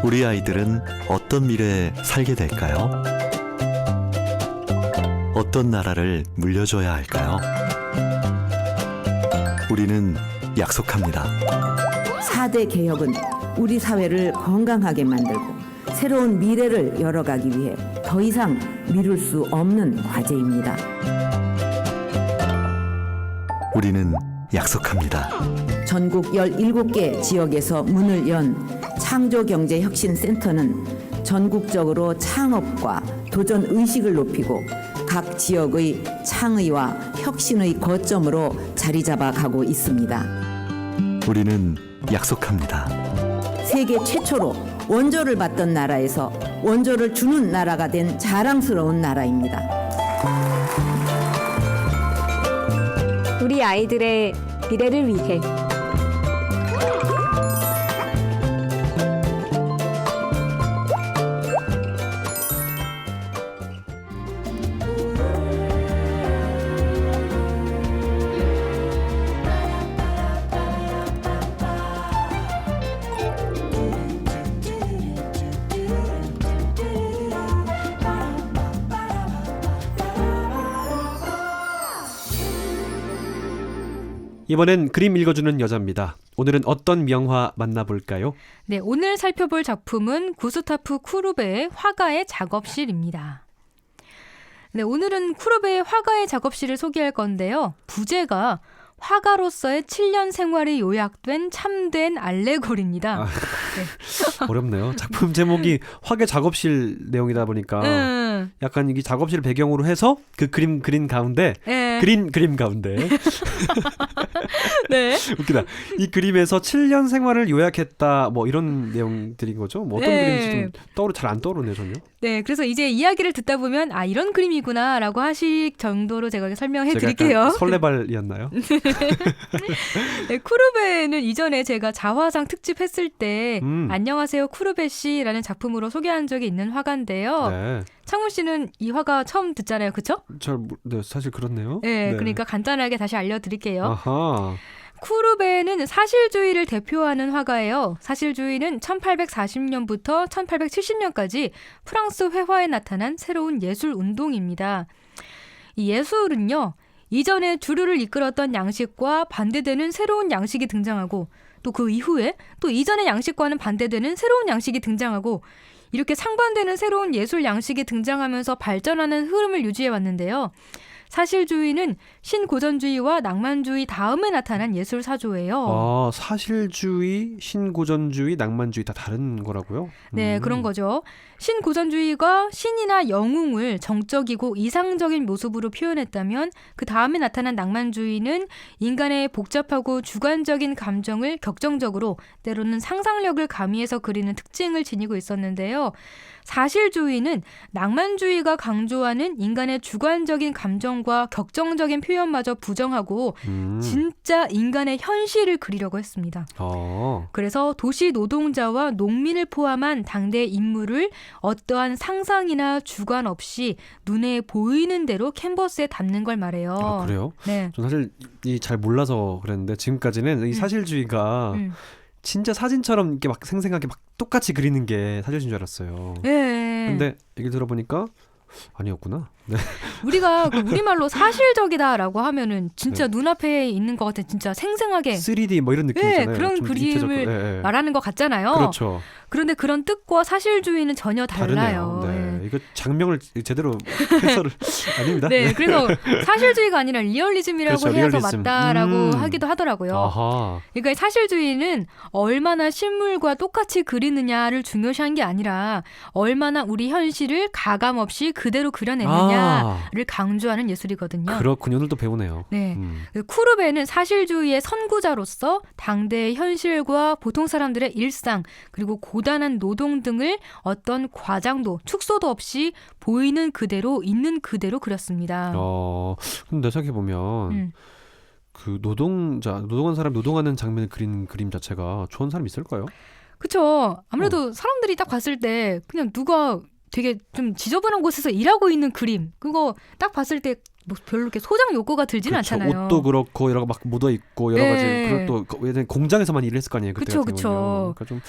우리 아이들은 어떤 미래에 살게 될까요? 어떤 나라를 물려줘야 할까요? 우리는 약속합니다. 4대 개혁은 우리 사회를 건강하게 만들고 새로운 미래를 열어가기 위해 더 이상 미룰 수 없는 과제입니다. 우리는 약속합니다. 전국 17개 지역에서 문을 연 창조경제혁신센터는 전국적으로 창업과 도전 의식을 높이고 각 지역의 창의와 혁신의 거점으로 자리 잡아가고 있습니다. 우리는 약속합니다. 세계 최초로 원조를 받던 나라에서 원조를 주는 나라가 된 자랑스러운 나라입니다. 우리 아이들의 미래를 위해. 이번엔 그림 읽어주는 여자입니다. 오늘은 어떤 명화 만나볼까요? 네, 오늘 살펴볼 작품은 구스타프 쿠르베의 화가의 작업실입니다. 네, 오늘은 쿠르베의 화가의 작업실을 소개할 건데요. 부제가 화가로서의 7년 생활이 요약된 참된 알레고리입니다. 네. 어렵네요. 작품 제목이 화계 작업실 내용이다 보니까 약간 이 작업실 배경으로 해서 그 그림 그린 가운데 그림 가운데 네. 웃기다. 이 그림에서 7년 생활을 요약했다 뭐 이런 내용들인 거죠. 뭐 어떤 그림인지 좀 잘 안 떠오르네요, 전혀. 네, 그래서 이제 이야기를 듣다 보면 아 이런 그림이구나라고 하실 정도로 제가 설명해 드릴게요. 설레발이었나요? 네, 쿠르베는 이전에 제가 자화상 특집 했을 때 안녕하세요 쿠르베 씨라는 작품으로 소개한 적이 있는 화가인데요. 네. 창훈 씨는 이 화가 처음 듣잖아요, 그렇죠? 네, 사실 그렇네요. 네, 그러니까 간단하게 다시 알려드릴게요. 아하. 쿠르베는 사실주의를 대표하는 화가예요. 사실주의는 1840년부터 1870년까지 프랑스 회화에 나타난 새로운 예술 운동입니다. 이 예술은요, 이전에 주류를 이끌었던 양식과 반대되는 새로운 양식이 등장하고 또 그 이후에 또 이전의 양식과는 반대되는 새로운 양식이 등장하고 이렇게 상반되는 새로운 예술 양식이 등장하면서 발전하는 흐름을 유지해 왔는데요. 사실주의는 신고전주의와 낭만주의 다음에 나타난 예술 사조예요. 아, 사실주의, 신고전주의, 낭만주의 다 다른 거라고요? 네, 그런 거죠. 신고전주의가 신이나 영웅을 정적이고 이상적인 모습으로 표현했다면 그 다음에 나타난 낭만주의는 인간의 복잡하고 주관적인 감정을 격정적으로 때로는 상상력을 가미해서 그리는 특징을 지니고 있었는데요. 사실주의는 낭만주의가 강조하는 인간의 주관적인 감정과 격정적인 표현마저 부정하고 진짜 인간의 현실을 그리려고 했습니다. 그래서 도시 노동자와 농민을 포함한 당대의 인물을 어떠한 상상이나 주관 없이 눈에 보이는 대로 캔버스에 담는 걸 말해요. 아, 그래요? 네. 전 사실 잘 몰라서 그랬는데 지금까지는 이 사실주의가 진짜 사진처럼 이렇게 막 생생하게 막 똑같이 그리는 게 사실주의인 줄 알았어요. 네. 근데 얘기 들어보니까 아니었구나. 네. 우리가 그 우리말로 사실적이다라고 하면은 진짜 눈앞에 있는 것 같은 진짜 생생하게 3D 뭐 이런 느낌이잖아요. 그런 좀 그림을 입체적, 말하는 것 같잖아요. 그렇죠. 그런데 그런 뜻과 사실주의는 전혀 달라요. 다르네요. 네. 이거 장명을 제대로 해설을 아닙니다. 네, 그래서 사실주의가 아니라 리얼리즘이라고 그렇죠, 해서 리얼리즘. 맞다라고 하기도 하더라고요. 아하. 그러니까 사실주의는 얼마나 실물과 똑같이 그리느냐를 중요시한 게 아니라 얼마나 우리 현실을 가감 없이 그대로 그려내느냐를 강조하는 예술이거든요. 그렇군요. 오늘도 배우네요. 네, 쿠르베는 사실주의의 선구자로서 당대의 현실과 보통 사람들의 일상 그리고 고단한 노동 등을 어떤 과장도 축소도 없이 보이는 그대로 있는 그대로 그렸습니다. 근데 생각해 보면 그 노동한 사람 노동하는 장면을 그린 그림 자체가 좋은 사람 있을까요? 그렇죠. 아무래도 사람들이 딱 봤을 때 그냥 누가 되게 좀 지저분한 곳에서 일하고 있는 그림 그거 딱 봤을 때 뭐 별로 이렇게 소장 욕구가 들지는 그쵸, 않잖아요. 옷도 그렇고 여러 막 묻어 있고 여러 네. 가지 그리고 또 예전에 공장에서만 일했을 거 아니에요. 그때 그쵸, 같은 그쵸. 경우는. 그러니까 좀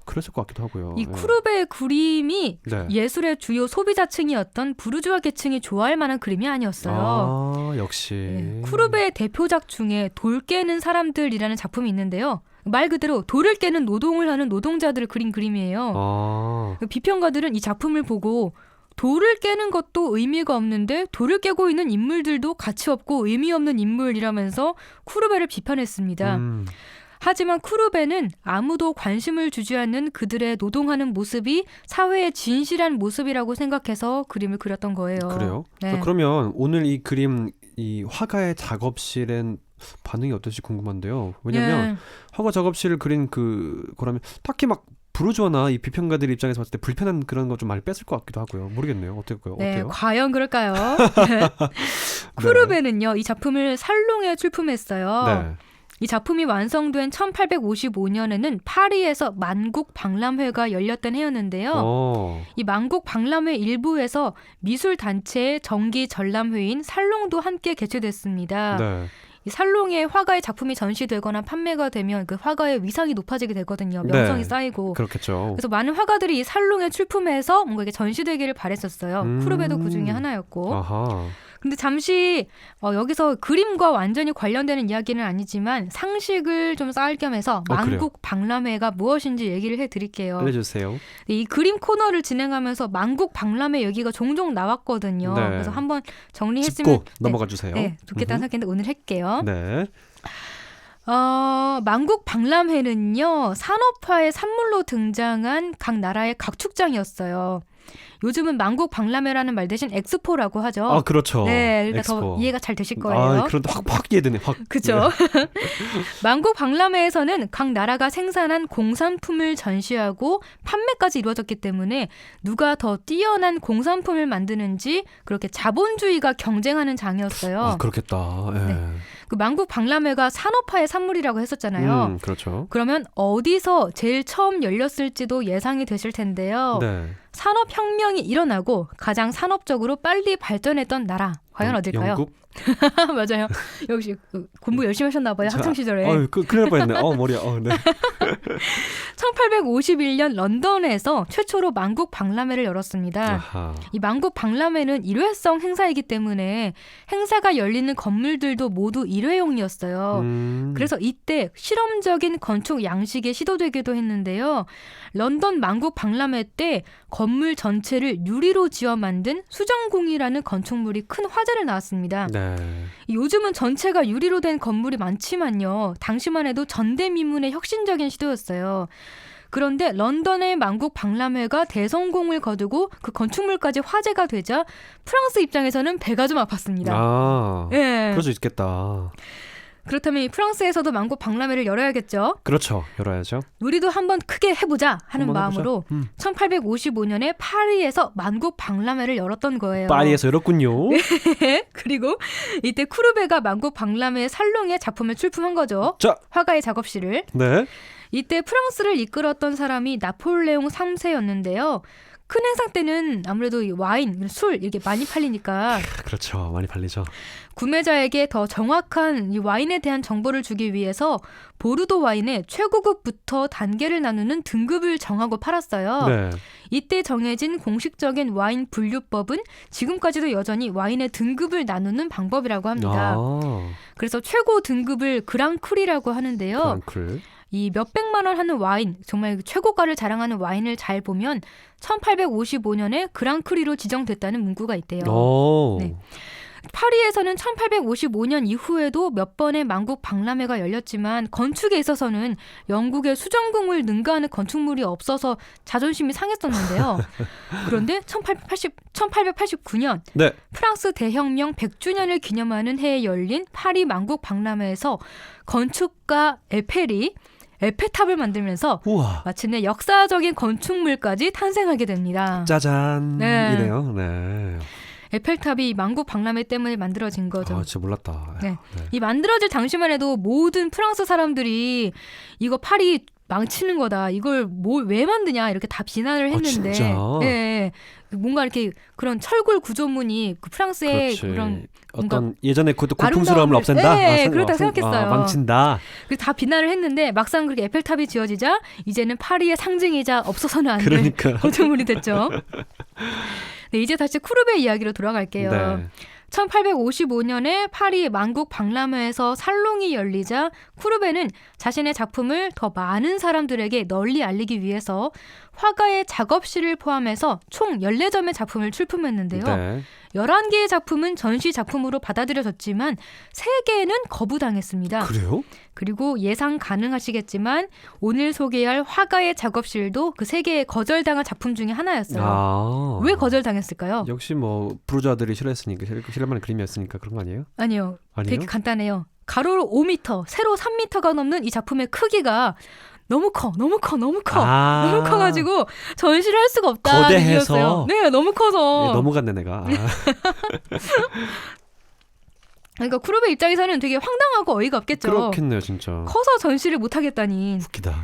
그랬을 것 같기도 하고요. 이 네. 쿠르베의 그림이 네. 예술의 주요 소비자층이었던 부르주아 계층이 좋아할 만한 그림이 아니었어요. 아, 역시. 네. 쿠르베의 대표작 중에 돌 깨는 사람들이라는 작품이 있는데요. 말 그대로 돌을 깨는 노동을 하는 노동자들을 그린 그림이에요. 비평가들은 이 작품을 보고 돌을 깨는 것도 의미가 없는데 돌을 깨고 있는 인물들도 가치 없고 의미 없는 인물이라면서 쿠르베를 비판했습니다. 하지만 쿠르베는 아무도 관심을 주지 않는 그들의 노동하는 모습이 사회의 진실한 모습이라고 생각해서 그림을 그렸던 거예요. 그래요? 네. 그러면 오늘 이 그림 이 화가의 작업실엔 반응이 어떨지 궁금한데요. 왜냐면 화가 작업실을 그린 그거라면 딱히 막 부르주아나 이 비평가들 입장에서 봤을 때 불편한 그런 거 좀 많이 뺐을 것 같기도 하고요. 모르겠네요. 어떨까요? 네, 어때요? 과연 그럴까요? 쿠르베는요, 이 작품을 살롱에 출품했어요. 네. 이 작품이 완성된 1855년에는 파리에서 만국 박람회가 열렸던 해였는데요. 이 만국 박람회 일부에서 미술 단체의 정기 전람회인 살롱도 함께 개최됐습니다. 네. 이 살롱에 화가의 작품이 전시되거나 판매가 되면 그 화가의 위상이 높아지게 되거든요. 명성이 네. 쌓이고. 그렇겠죠. 그래서 많은 화가들이 이 살롱에 출품해서 뭔가 이게 전시되기를 바랬었어요. 쿠르베도 그 중에 하나였고. 아하. 근데 잠시 여기서 그림과 완전히 관련되는 이야기는 아니지만 상식을 좀 쌓을 겸해서 만국 박람회가 무엇인지 얘기를 해드릴게요. 알려주세요. 이 그림 코너를 진행하면서 만국 박람회 얘기가 종종 나왔거든요. 네. 그래서 한번 정리했으면 짚고 넘어가 주세요. 네, 좋겠다는 생각인데 오늘 할게요. 네. 만국 박람회는요, 산업화의 산물로 등장한 각 나라의 각축장이었어요. 요즘은 만국 박람회라는 말 대신 엑스포라고 하죠. 아, 그렇죠. 네, 그러니까 엑스포. 더 이해가 잘 되실 거예요. 아, 그런데 확 이해되네. 확. 그렇죠. 네. 만국 박람회에서는 각 나라가 생산한 공산품을 전시하고 판매까지 이루어졌기 때문에 누가 더 뛰어난 공산품을 만드는지 그렇게 자본주의가 경쟁하는 장이었어요. 아, 그렇겠다. 예. 네. 그 만국 박람회가 산업화의 산물이라고 했었잖아요. 그렇죠. 그러면 어디서 제일 처음 열렸을지도 예상이 되실 텐데요. 네. 산업혁명이 일어나고 가장 산업적으로 빨리 발전했던 나라 과연 어딜까요? 영국? 맞아요. 역시 공부 열심히 하셨나 봐요. 학창 시절에. 큰일 날 뻔했네. 머리야. 네. 1851년 런던에서 최초로 만국 박람회를 열었습니다. 아하. 이 만국 박람회는 일회성 행사이기 때문에 행사가 열리는 건물들도 모두 일회용이었어요. 그래서 이때 실험적인 건축 양식이 시도되기도 했는데요. 런던 만국 박람회 때 건물 전체를 유리로 지어 만든 수정궁이라는 건축물이 큰 화제를 화재를 낳았습니다. 네. 요즘은 전체가 유리로 된 건물이 많지만요. 당시만 해도 전대미문의 혁신적인 시도였어요. 그런데 런던의 만국 박람회가 대성공을 거두고 그 건축물까지 화제가 되자 프랑스 입장에서는 배가 좀 아팠습니다. 아, 예. 그럴 수 있겠다. 그렇다면 이 프랑스에서도 만국 박람회를 열어야겠죠. 그렇죠. 열어야죠. 우리도 한번 크게 해보자 하는 한번 마음으로 해보자. 1855년에 파리에서 만국 박람회를 열었던 거예요. 파리에서 열었군요. 그리고 이때 쿠르베가 만국 박람회 살롱에 작품을 출품한 거죠. 자, 화가의 작업실을. 네. 이때 프랑스를 이끌었던 사람이 나폴레옹 3세였는데요. 큰 행사 때는 아무래도 이 와인, 술 이렇게 많이 팔리니까 그렇죠. 많이 팔리죠. 구매자에게 더 정확한 이 와인에 대한 정보를 주기 위해서 보르도 와인의 최고급부터 단계를 나누는 등급을 정하고 팔았어요. 네. 이때 정해진 공식적인 와인 분류법은 지금까지도 여전히 와인의 등급을 나누는 방법이라고 합니다. 아, 그래서 최고 등급을 그랑크리라고 하는데요. 프랑클. 이 몇백만 원 하는 와인, 정말 최고가를 자랑하는 와인을 잘 보면 1855년에 그랑크리로 지정됐다는 문구가 있대요. 오. 네. 파리에서는 1855년 이후에도 몇 번의 만국 박람회가 열렸지만 건축에 있어서는 영국의 수정궁을 능가하는 건축물이 없어서 자존심이 상했었는데요. 그런데 1889년 네. 프랑스 대혁명 100주년을 기념하는 해에 열린 파리 만국 박람회에서 건축가 에펠이 에펠탑을 만들면서 우와. 마침내 역사적인 건축물까지 탄생하게 됩니다. 짜잔. 네. 이네요. 네. 에펠탑이 만국 박람회 때문에 만들어진 거죠. 아, 진짜 몰랐다. 네. 이 만들어질 당시만 해도 모든 프랑스 사람들이 이거 파리 망치는 거다. 이걸 왜 만드냐 이렇게 다 비난을 했는데, 진짜? 네, 뭔가 이렇게 그런 철골 구조물이 그 프랑스의 그렇지. 그런 어떤 예전에 그 고풍스러움을 없앤다? 네, 그렇다고 생각했어요. 망친다. 그래서 다 비난을 했는데 막상 그렇게 에펠탑이 지어지자 이제는 파리의 상징이자 없어서는 안 될 그러니까. 건축물이 됐죠. 네, 이제 다시 쿠르베 이야기로 돌아갈게요. 네. 1855년에 파리 만국 박람회에서 살롱이 열리자 쿠르베는 자신의 작품을 더 많은 사람들에게 널리 알리기 위해서 화가의 작업실을 포함해서 총 14점의 작품을 출품했는데요. 네. 11개의 작품은 전시 작품으로 받아들여졌지만 3개는 거부당했습니다. 그래요? 그리고 예상 가능하시겠지만 오늘 소개할 화가의 작업실도 그 3개의 거절당한 작품 중에 하나였어요. 아. 왜 거절당했을까요? 역시 뭐 부르주아들이 싫어했으니까 싫어하는 그림이었으니까 그런 거 아니에요? 아니요. 아니에요? 되게 간단해요. 가로로 5m, 세로 3m가 넘는 이 작품의 크기가 너무 커. 아. 너무 커가지고 전시를 할 수가 없다. 거대해서. 네, 너무 커서. 네, 넘어갔네 내가. 아. 그러니까 쿠르베 입장에서는 되게 황당하고 어이가 없겠죠. 그렇겠네요 진짜. 커서 전시를 못하겠다니. 웃기다.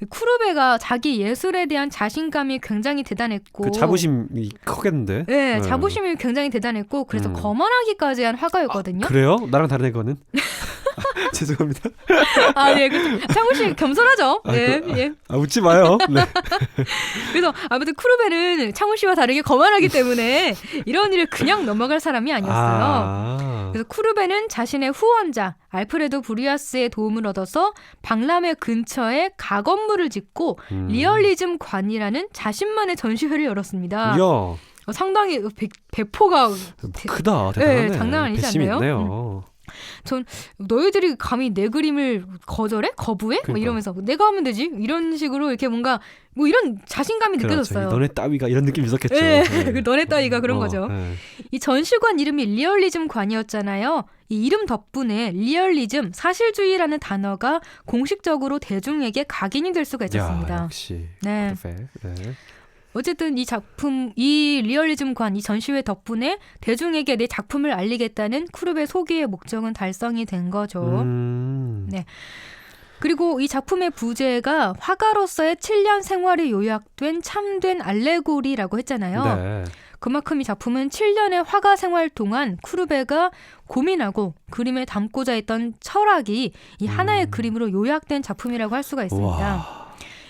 쿠르베가 자기 예술에 대한 자신감이 굉장히 대단했고 그 자부심이 크겠는데. 네, 자부심이 굉장히 대단했고 그래서 거만하기까지 한 화가였거든요. 그래요? 나랑 다른 애거는? 죄송합니다. 아, 네, 창훈 씨 겸손하죠. 네, 예. 웃지 마요. 네. 그래서 아무튼 쿠르베는 창훈 씨와 다르게 거만하기 때문에 이런 일을 그냥 넘어갈 사람이 아니었어요. 그래서 쿠르베는 자신의 후원자 알프레도 브리아스의 도움을 얻어서 박람회 근처에 가건물을 짓고 리얼리즘 관이라는 자신만의 전시회를 열었습니다. 이야. 상당히 배포가 크다. 대단하네. 네, 장난 아니지 배심이 않나요? 있네요. 전 너희들이 감히 내 그림을 거절해? 거부해? 그러니까. 뭐 이러면서 내가 하면 되지? 이런 식으로 이렇게 뭔가 뭐 이런 자신감이 느껴졌어요. 너네 따위가 이런 느낌 있었겠죠. 네, 네. 너네 따위가 그런 거죠. 네. 이 전시관 이름이 리얼리즘 관이었잖아요. 이 이름 덕분에 리얼리즘, 사실주의라는 단어가 공식적으로 대중에게 각인이 될 수가 있었습니다. 야, 역시. 네. 그래. 네. 어쨌든 이 작품, 이 리얼리즘관, 이 전시회 덕분에 대중에게 내 작품을 알리겠다는 쿠르베 소기의 목적은 달성이 된 거죠. 네. 그리고 이 작품의 부제가 화가로서의 7년 생활이 요약된 참된 알레고리라고 했잖아요. 네. 그만큼 이 작품은 7년의 화가 생활 동안 쿠르베가 고민하고 그림에 담고자 했던 철학이 이 하나의 그림으로 요약된 작품이라고 할 수가 있습니다. 와.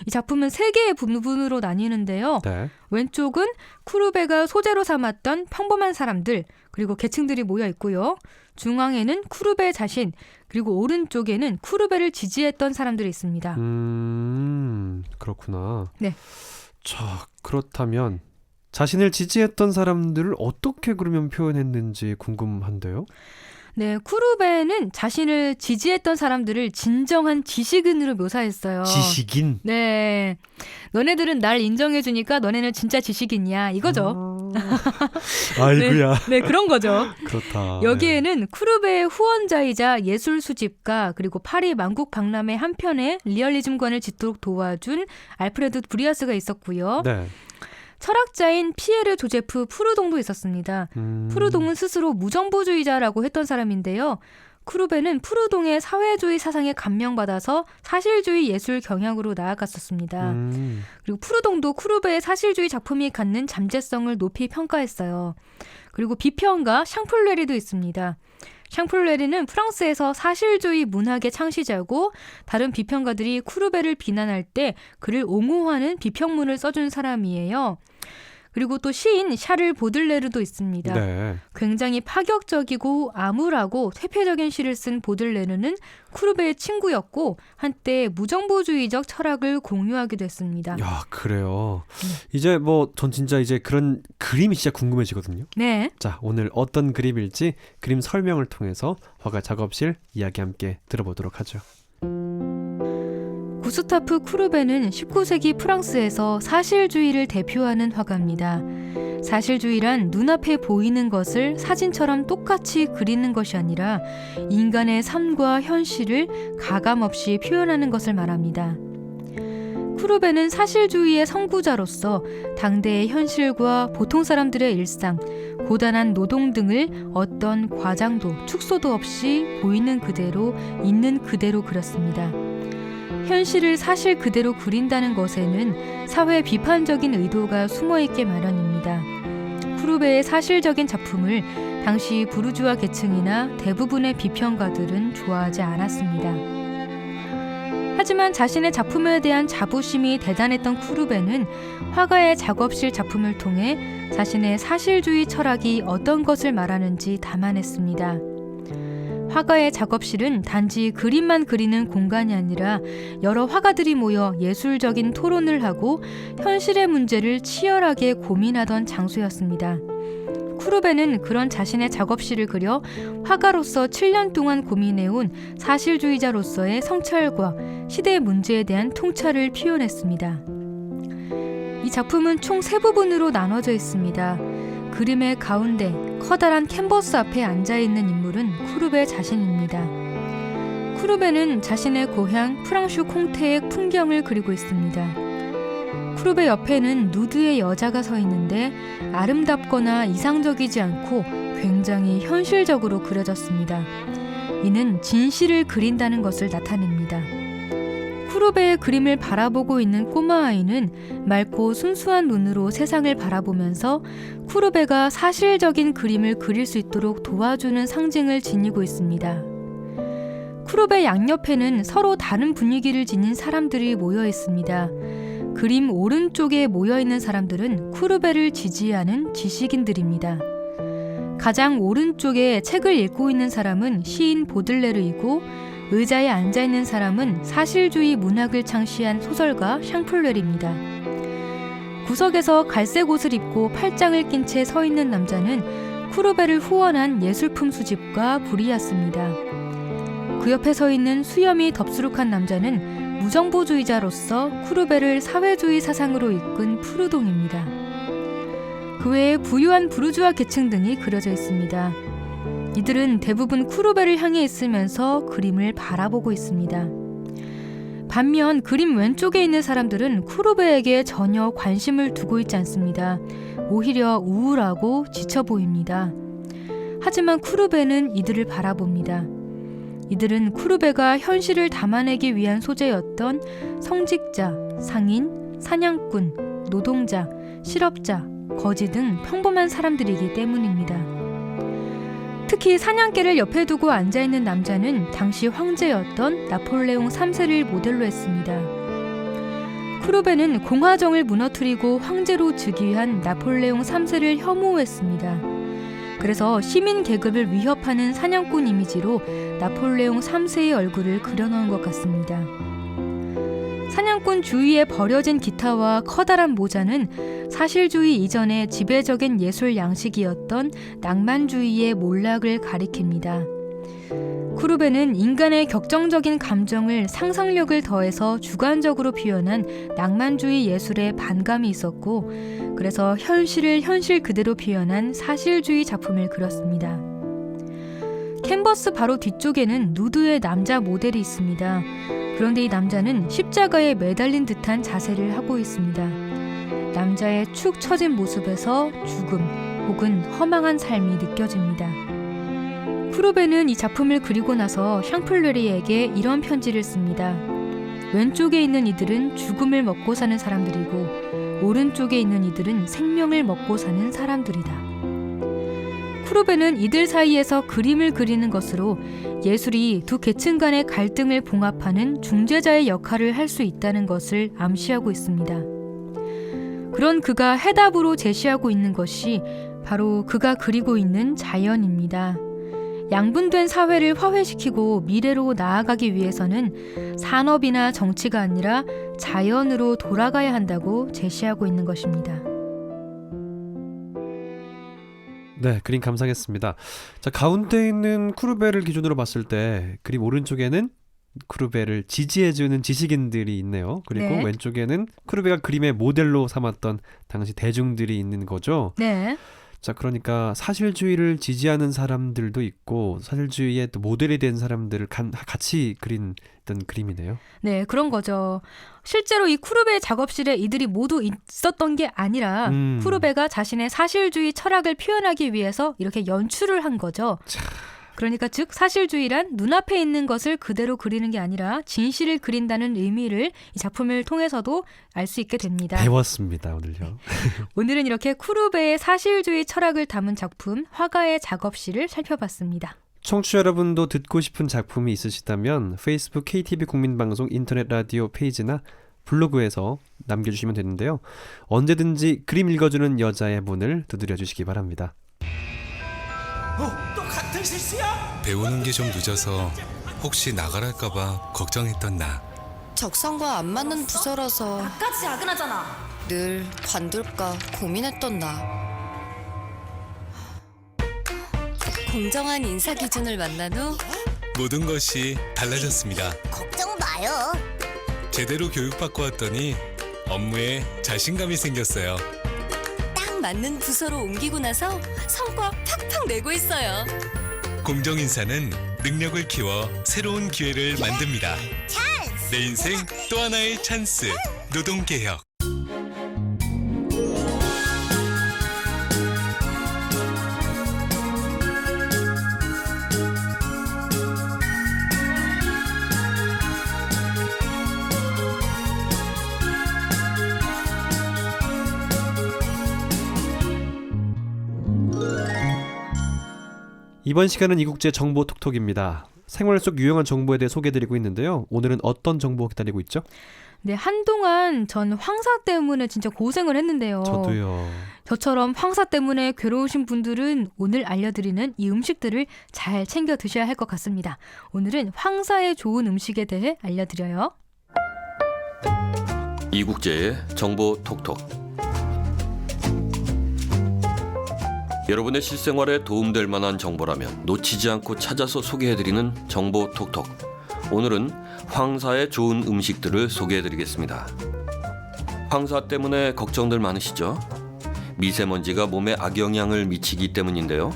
이 작품은 3개의 부분으로 나뉘는데요. 네. 왼쪽은 쿠르베가 소재로 삼았던 평범한 사람들, 그리고 계층들이 모여 있고요. 중앙에는 쿠르베 자신, 그리고 오른쪽에는 쿠르베를 지지했던 사람들이 있습니다. 그렇구나. 네. 자, 그렇다면 자신을 지지했던 사람들을 어떻게 그러면 표현했는지 궁금한데요. 네, 쿠루베는 자신을 지지했던 사람들을 진정한 지식인으로 묘사했어요. 지식인? 네. 너네들은 날 인정해주니까 너네는 진짜 지식인이야. 이거죠. 아이고야. 네, 그런 거죠. 그렇다. 여기에는 쿠루베의 후원자이자 예술 수집가 그리고 파리 만국 박람회 한 편에 리얼리즘관을 짓도록 도와준 알프레드 브리아스가 있었고요. 네. 철학자인 피에르 조제프 프루동도 있었습니다. 프루동은 스스로 무정부주의자라고 했던 사람인데요. 쿠루베는 프루동의 사회주의 사상에 감명받아서 사실주의 예술 경향으로 나아갔었습니다. 그리고 프루동도 쿠루베의 사실주의 작품이 갖는 잠재성을 높이 평가했어요. 그리고 비평가 샹플레리도 있습니다. 샹플레리는 프랑스에서 사실주의 문학의 창시자고 다른 비평가들이 쿠루베를 비난할 때 그를 옹호하는 비평문을 써준 사람이에요. 그리고 또 시인 샤를 보들레르도 있습니다. 네. 굉장히 파격적이고 암울하고 퇴폐적인 시를 쓴 보들레르는 쿠루베의 친구였고 한때 무정부주의적 철학을 공유하기도 했습니다. 야, 그래요. 이제 전 진짜 이제 그런 그림이 진짜 궁금해지거든요. 네. 자, 오늘 어떤 그림일지 그림 설명을 통해서 화가 작업실 이야기 함께 들어보도록 하죠. 구스타프 쿠루베는 19세기 프랑스에서 사실주의를 대표하는 화가입니다. 사실주의란 눈앞에 보이는 것을 사진처럼 똑같이 그리는 것이 아니라 인간의 삶과 현실을 가감없이 표현하는 것을 말합니다. 쿠루베는 사실주의의 선구자로서 당대의 현실과 보통 사람들의 일상, 고단한 노동 등을 어떤 과장도 축소도 없이 보이는 그대로 있는 그대로 그렸습니다. 현실을 사실 그대로 그린다는 것에는 사회 비판적인 의도가 숨어있게 마련입니다. 쿠루베의 사실적인 작품을 당시 부르주아 계층이나 대부분의 비평가들은 좋아하지 않았습니다. 하지만 자신의 작품에 대한 자부심이 대단했던 쿠루베는 화가의 작업실 작품을 통해 자신의 사실주의 철학이 어떤 것을 말하는지 담아냈습니다. 화가의 작업실은 단지 그림만 그리는 공간이 아니라 여러 화가들이 모여 예술적인 토론을 하고 현실의 문제를 치열하게 고민하던 장소였습니다. 쿠루베는 그런 자신의 작업실을 그려 화가로서 7년 동안 고민해온 사실주의자로서의 성찰과 시대의 문제에 대한 통찰을 표현했습니다. 이 작품은 총 3부분으로 나눠져 있습니다. 그림의 가운데 커다란 캔버스 앞에 앉아있는 인물은 쿠루베 자신입니다. 쿠루베는 자신의 고향 프랑슈 콩테의 풍경을 그리고 있습니다. 쿠루베 옆에는 누드의 여자가 서 있는데 아름답거나 이상적이지 않고 굉장히 현실적으로 그려졌습니다. 이는 진실을 그린다는 것을 나타냅니다. 쿠루베의 그림을 바라보고 있는 꼬마 아이는 맑고 순수한 눈으로 세상을 바라보면서 쿠루베가 사실적인 그림을 그릴 수 있도록 도와주는 상징을 지니고 있습니다. 쿠루베 양옆에는 서로 다른 분위기를 지닌 사람들이 모여 있습니다. 그림 오른쪽에 모여있는 사람들은 쿠루베를 지지하는 지식인들입니다. 가장 오른쪽에 책을 읽고 있는 사람은 시인 보들레르이고 의자에 앉아있는 사람은 사실주의 문학을 창시한 소설가 샹플레르입니다. 구석에서 갈색 옷을 입고 팔짱을 낀 채 서 있는 남자는 쿠루베를 후원한 예술품 수집가 브리아스입니다. 그 옆에 서 있는 수염이 덥수룩한 남자는 무정부주의자로서 쿠루베를 사회주의 사상으로 이끈 프루동입니다. 그 외에 부유한 부르주아 계층 등이 그려져 있습니다. 이들은 대부분 쿠루베를 향해 있으면서 그림을 바라보고 있습니다. 반면 그림 왼쪽에 있는 사람들은 쿠루베에게 전혀 관심을 두고 있지 않습니다. 오히려 우울하고 지쳐 보입니다. 하지만 쿠루베는 이들을 바라봅니다. 이들은 쿠루베가 현실을 담아내기 위한 소재였던 성직자, 상인, 사냥꾼, 노동자, 실업자, 거지 등 평범한 사람들이기 때문입니다. 특히 사냥개를 옆에 두고 앉아있는 남자는 당시 황제였던 나폴레옹 3세를 모델로 했습니다. 쿠루베는 공화정을 무너뜨리고 황제로 즉위한 나폴레옹 3세를 혐오했습니다. 그래서 시민 계급을 위협하는 사냥꾼 이미지로 나폴레옹 3세의 얼굴을 그려놓은 것 같습니다. 사냥꾼 주위에 버려진 기타와 커다란 모자는 사실주의 이전의 지배적인 예술 양식이었던 낭만주의의 몰락을 가리킵니다. 쿠르베는 인간의 격정적인 감정을 상상력을 더해서 주관적으로 표현한 낭만주의 예술에 반감이 있었고, 그래서 현실을 현실 그대로 표현한 사실주의 작품을 그렸습니다. 캔버스 바로 뒤쪽에는 누드의 남자 모델이 있습니다. 그런데 이 남자는 십자가에 매달린 듯한 자세를 하고 있습니다. 남자의 축 처진 모습에서 죽음 혹은 허망한 삶이 느껴집니다. 쿠르베는 이 작품을 그리고 나서 샹플레리에게 이런 편지를 씁니다. 왼쪽에 있는 이들은 죽음을 먹고 사는 사람들이고 오른쪽에 있는 이들은 생명을 먹고 사는 사람들이다. 쿠르베는 이들 사이에서 그림을 그리는 것으로 예술이 두 계층 간의 갈등을 봉합하는 중재자의 역할을 할 수 있다는 것을 암시하고 있습니다. 그런 그가 해답으로 제시하고 있는 것이 바로 그가 그리고 있는 자연입니다. 양분된 사회를 화해시키고 미래로 나아가기 위해서는 산업이나 정치가 아니라 자연으로 돌아가야 한다고 제시하고 있는 것입니다. 네, 그림 감상했습니다. 자, 가운데 있는 쿠르베를 기준으로 봤을 때 그림 오른쪽에는 쿠르베를 지지해주는 지식인들이 있네요. 그리고 네. 왼쪽에는 쿠르베가 그림의 모델로 삼았던 당시 대중들이 있는 거죠. 네. 자, 그러니까 사실주의를 지지하는 사람들도 있고 사실주의의 또 모델이 된 사람들을 같이 그린 어떤 그림이네요. 네, 그런 거죠. 실제로 이 쿠르베의 작업실에 이들이 모두 있었던 게 아니라 쿠르베가 자신의 사실주의 철학을 표현하기 위해서 이렇게 연출을 한 거죠. 그러니까 즉 사실주의란 눈앞에 있는 것을 그대로 그리는 게 아니라 진실을 그린다는 의미를 이 작품을 통해서도 알 수 있게 됩니다. 배웠습니다, 오늘요. 오늘은 이렇게 쿠르베의 사실주의 철학을 담은 작품 화가의 작업실을 살펴봤습니다. 청취자 여러분도 듣고 싶은 작품이 있으시다면 페이스북 KTV 국민방송 인터넷 라디오 페이지나 블로그에서 남겨주시면 되는데요. 언제든지 그림 읽어주는 여자의 문을 두드려 주시기 바랍니다. 또 같은 실수야? 배우는 게 좀 늦어서 혹시 나가랄까봐 걱정했던 나. 적성과 안 맞는 부서라서 나까지 야근하잖아. 늘 관둘까 고민했던 나. 공정한 인사 기준을 만난 후 모든 것이 달라졌습니다. 걱정 마요. 제대로 교육받고 왔더니 업무에 자신감이 생겼어요. 딱 맞는 부서로 옮기고 나서 성과 팍팍 내고 있어요. 공정인사는 능력을 키워 새로운 기회를 만듭니다. 내 인생 또 하나의 찬스. 노동개혁. 이번 시간은 이국제 정보 톡톡입니다. 생활 속 유용한 정보에 대해 소개해드리고 있는데요. 오늘은 어떤 정보 기다리고 있죠? 네, 한동안 전 황사 때문에 진짜 고생을 했는데요. 저도요. 저처럼 황사 때문에 괴로우신 분들은 오늘 알려드리는 이 음식들을 잘 챙겨 드셔야 할 것 같습니다. 오늘은 황사에 좋은 음식에 대해 알려드려요. 이국제의 정보 톡톡. 여러분의 실생활에 도움될 만한 정보라면 놓치지 않고 찾아서 소개해드리는 정보 톡톡. 오늘은 황사에 좋은 음식들을 소개해드리겠습니다. 황사 때문에 걱정들 많으시죠? 미세먼지가 몸에 악영향을 미치기 때문인데요.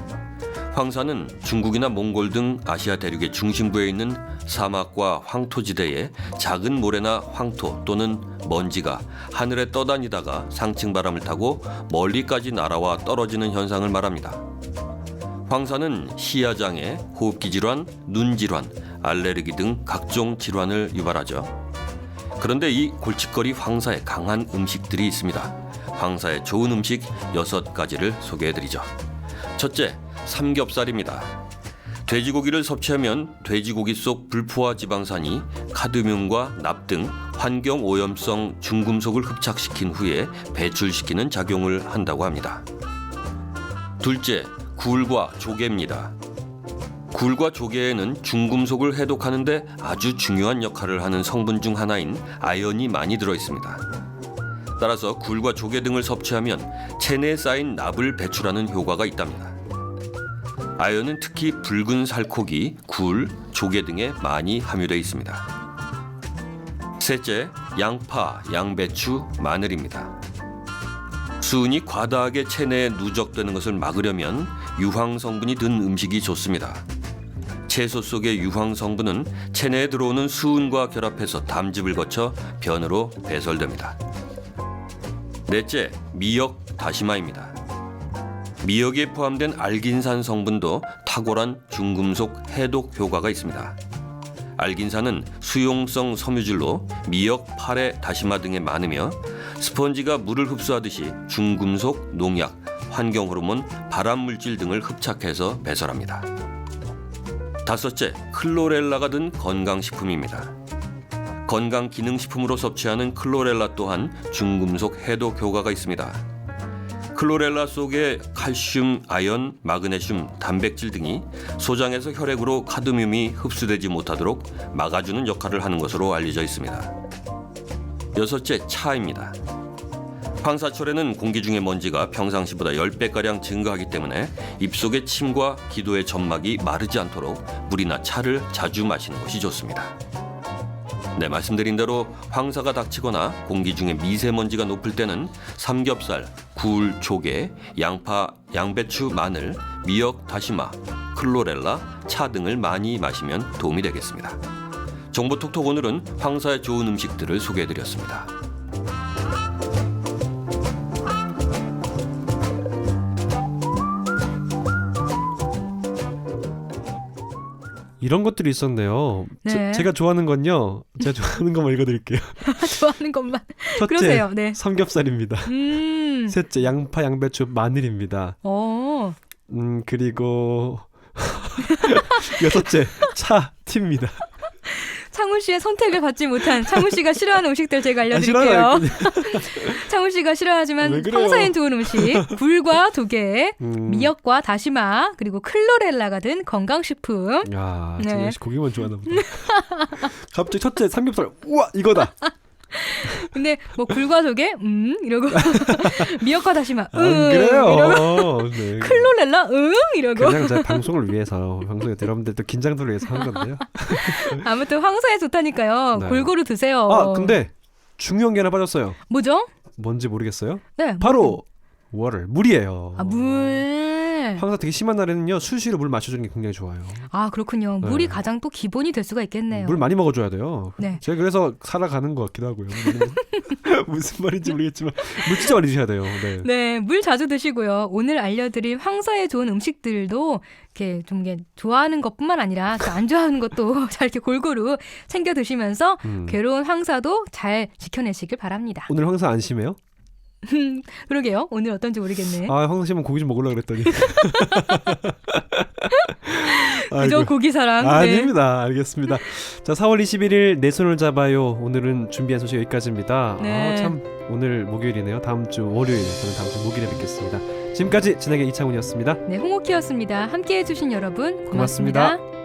황사는 중국이나 몽골 등 아시아 대륙의 중심부에 있는 사막과 황토지대에 작은 모래나 황토 또는 먼지가 하늘에 떠다니다가 상층 바람을 타고 멀리까지 날아와 떨어지는 현상을 말합니다. 황사는 시야장애, 호흡기 질환, 눈 질환, 알레르기 등 각종 질환을 유발하죠. 그런데 이 골칫거리 황사에 강한 음식들이 있습니다. 황사에 좋은 음식 6가지를 소개해드리죠. 첫째, 삼겹살입니다. 돼지고기를 섭취하면 돼지고기 속 불포화 지방산이 카드뮴과 납 등 환경 오염성 중금속을 흡착시킨 후에 배출시키는 작용을 한다고 합니다. 둘째, 굴과 조개입니다. 굴과 조개에는 중금속을 해독하는 데 아주 중요한 역할을 하는 성분 중 하나인 아연이 많이 들어 있습니다. 따라서 굴과 조개 등을 섭취하면 체내에 쌓인 납을 배출하는 효과가 있답니다. 아연은 특히 붉은 살코기, 굴, 조개 등에 많이 함유되어 있습니다. 셋째, 양파, 양배추, 마늘입니다. 수은이 과다하게 체내에 누적되는 것을 막으려면 유황 성분이 든 음식이 좋습니다. 채소 속의 유황 성분은 체내에 들어오는 수은과 결합해서 담즙을 거쳐 변으로 배설됩니다. 넷째, 미역, 다시마입니다. 미역에 포함된 알긴산 성분도 탁월한 중금속 해독 효과가 있습니다. 알긴산은 수용성 섬유질로 미역, 파래, 다시마 등에 많으며 스펀지가 물을 흡수하듯이 중금속, 농약, 환경호르몬, 발암물질 등을 흡착해서 배설합니다. 다섯째, 클로렐라가 든 건강식품입니다. 건강기능식품으로 섭취하는 클로렐라 또한 중금속 해독 효과가 있습니다. 클로렐라 속에 칼슘, 아연, 마그네슘, 단백질 등이 소장에서 혈액으로 카드뮴이 흡수되지 못하도록 막아주는 역할을 하는 것으로 알려져 있습니다. 여섯째, 차입니다. 황사철에는 공기 중의 먼지가 평상시보다 10배가량 증가하기 때문에 입속의 침과 기도의 점막이 마르지 않도록 물이나 차를 자주 마시는 것이 좋습니다. 네, 말씀드린 대로 황사가 닥치거나 공기 중에 미세먼지가 높을 때는 삼겹살, 굴, 조개, 양파, 양배추, 마늘, 미역, 다시마, 클로렐라, 차 등을 많이 마시면 도움이 되겠습니다. 정보 톡톡 오늘은 황사에 좋은 음식들을 소개해드렸습니다. 이런 것들이 있었네요. 네. 제가 좋아하는 건요. 제가 좋아하는 것만 읽어드릴게요. 좋아하는 것만. 첫째, 그러세요. 네. 삼겹살입니다. 셋째, 양파, 양배추, 마늘입니다. 그리고 여섯째, 차, 티입니다. 창훈 씨의 선택을 받지 못한 창훈 씨가 싫어하는 음식들 제가 알려드릴게요. 창훈 씨가 싫어하지만 황사에 좋은 음식 굴과 조개, 미역과 다시마 그리고 클로렐라가 든 건강식품. 야, 제가 역시 고기만 좋아하나 보다. 갑자기 첫째 삼겹살, 우와 이거다. 근데 뭐 굴과 조개 이러고 미역과 다시마 그래요. 이러고 네. 클로렐라 이러고 그냥 제가 방송을 위해서 방송에 여러분들도 긴장도를 위해서 하는 건데요. 아무튼 황사에 좋다니까요. 네. 골고루 드세요. 아 근데 중요한 게 하나 빠졌어요. 뭐죠? 뭔지 모르겠어요. 네, 바로 물이에요. 아, 물. 황사 되게 심한 날에는요 수시로 물 마셔주는 게 굉장히 좋아요. 아 그렇군요. 네. 물이 가장 또 기본이 될 수가 있겠네요. 물 많이 먹어줘야 돼요. 네. 제가 그래서 살아가는 것 같기도 하고요. 무슨 말인지 모르겠지만 물 진짜 많이 드셔야 돼요. 네. 네, 물 자주 드시고요. 오늘 알려드린 황사에 좋은 음식들도 이렇게 좀 좋아하는 것뿐만 아니라 또 안 좋아하는 것도 잘 이렇게 골고루 챙겨 드시면서 괴로운 황사도 잘 지켜내시길 바랍니다. 오늘 황사 안 심해요? 그러게요. 오늘 어떤지 모르겠네. 아 황사 심으면 고기 좀 먹으려고 그랬더니. 그저 고기 사랑. 네. 아닙니다. 알겠습니다. 자, 4월 21일 내 손을 잡아요. 오늘은 준비한 소식 여기까지입니다. 네. 참 오늘 목요일이네요. 다음 주 월요일, 저는 다음 주 목요일에 뵙겠습니다. 지금까지 진행의 이창훈이었습니다. 네, 홍옥희였습니다. 함께해 주신 여러분 고맙습니다. 고맙습니다.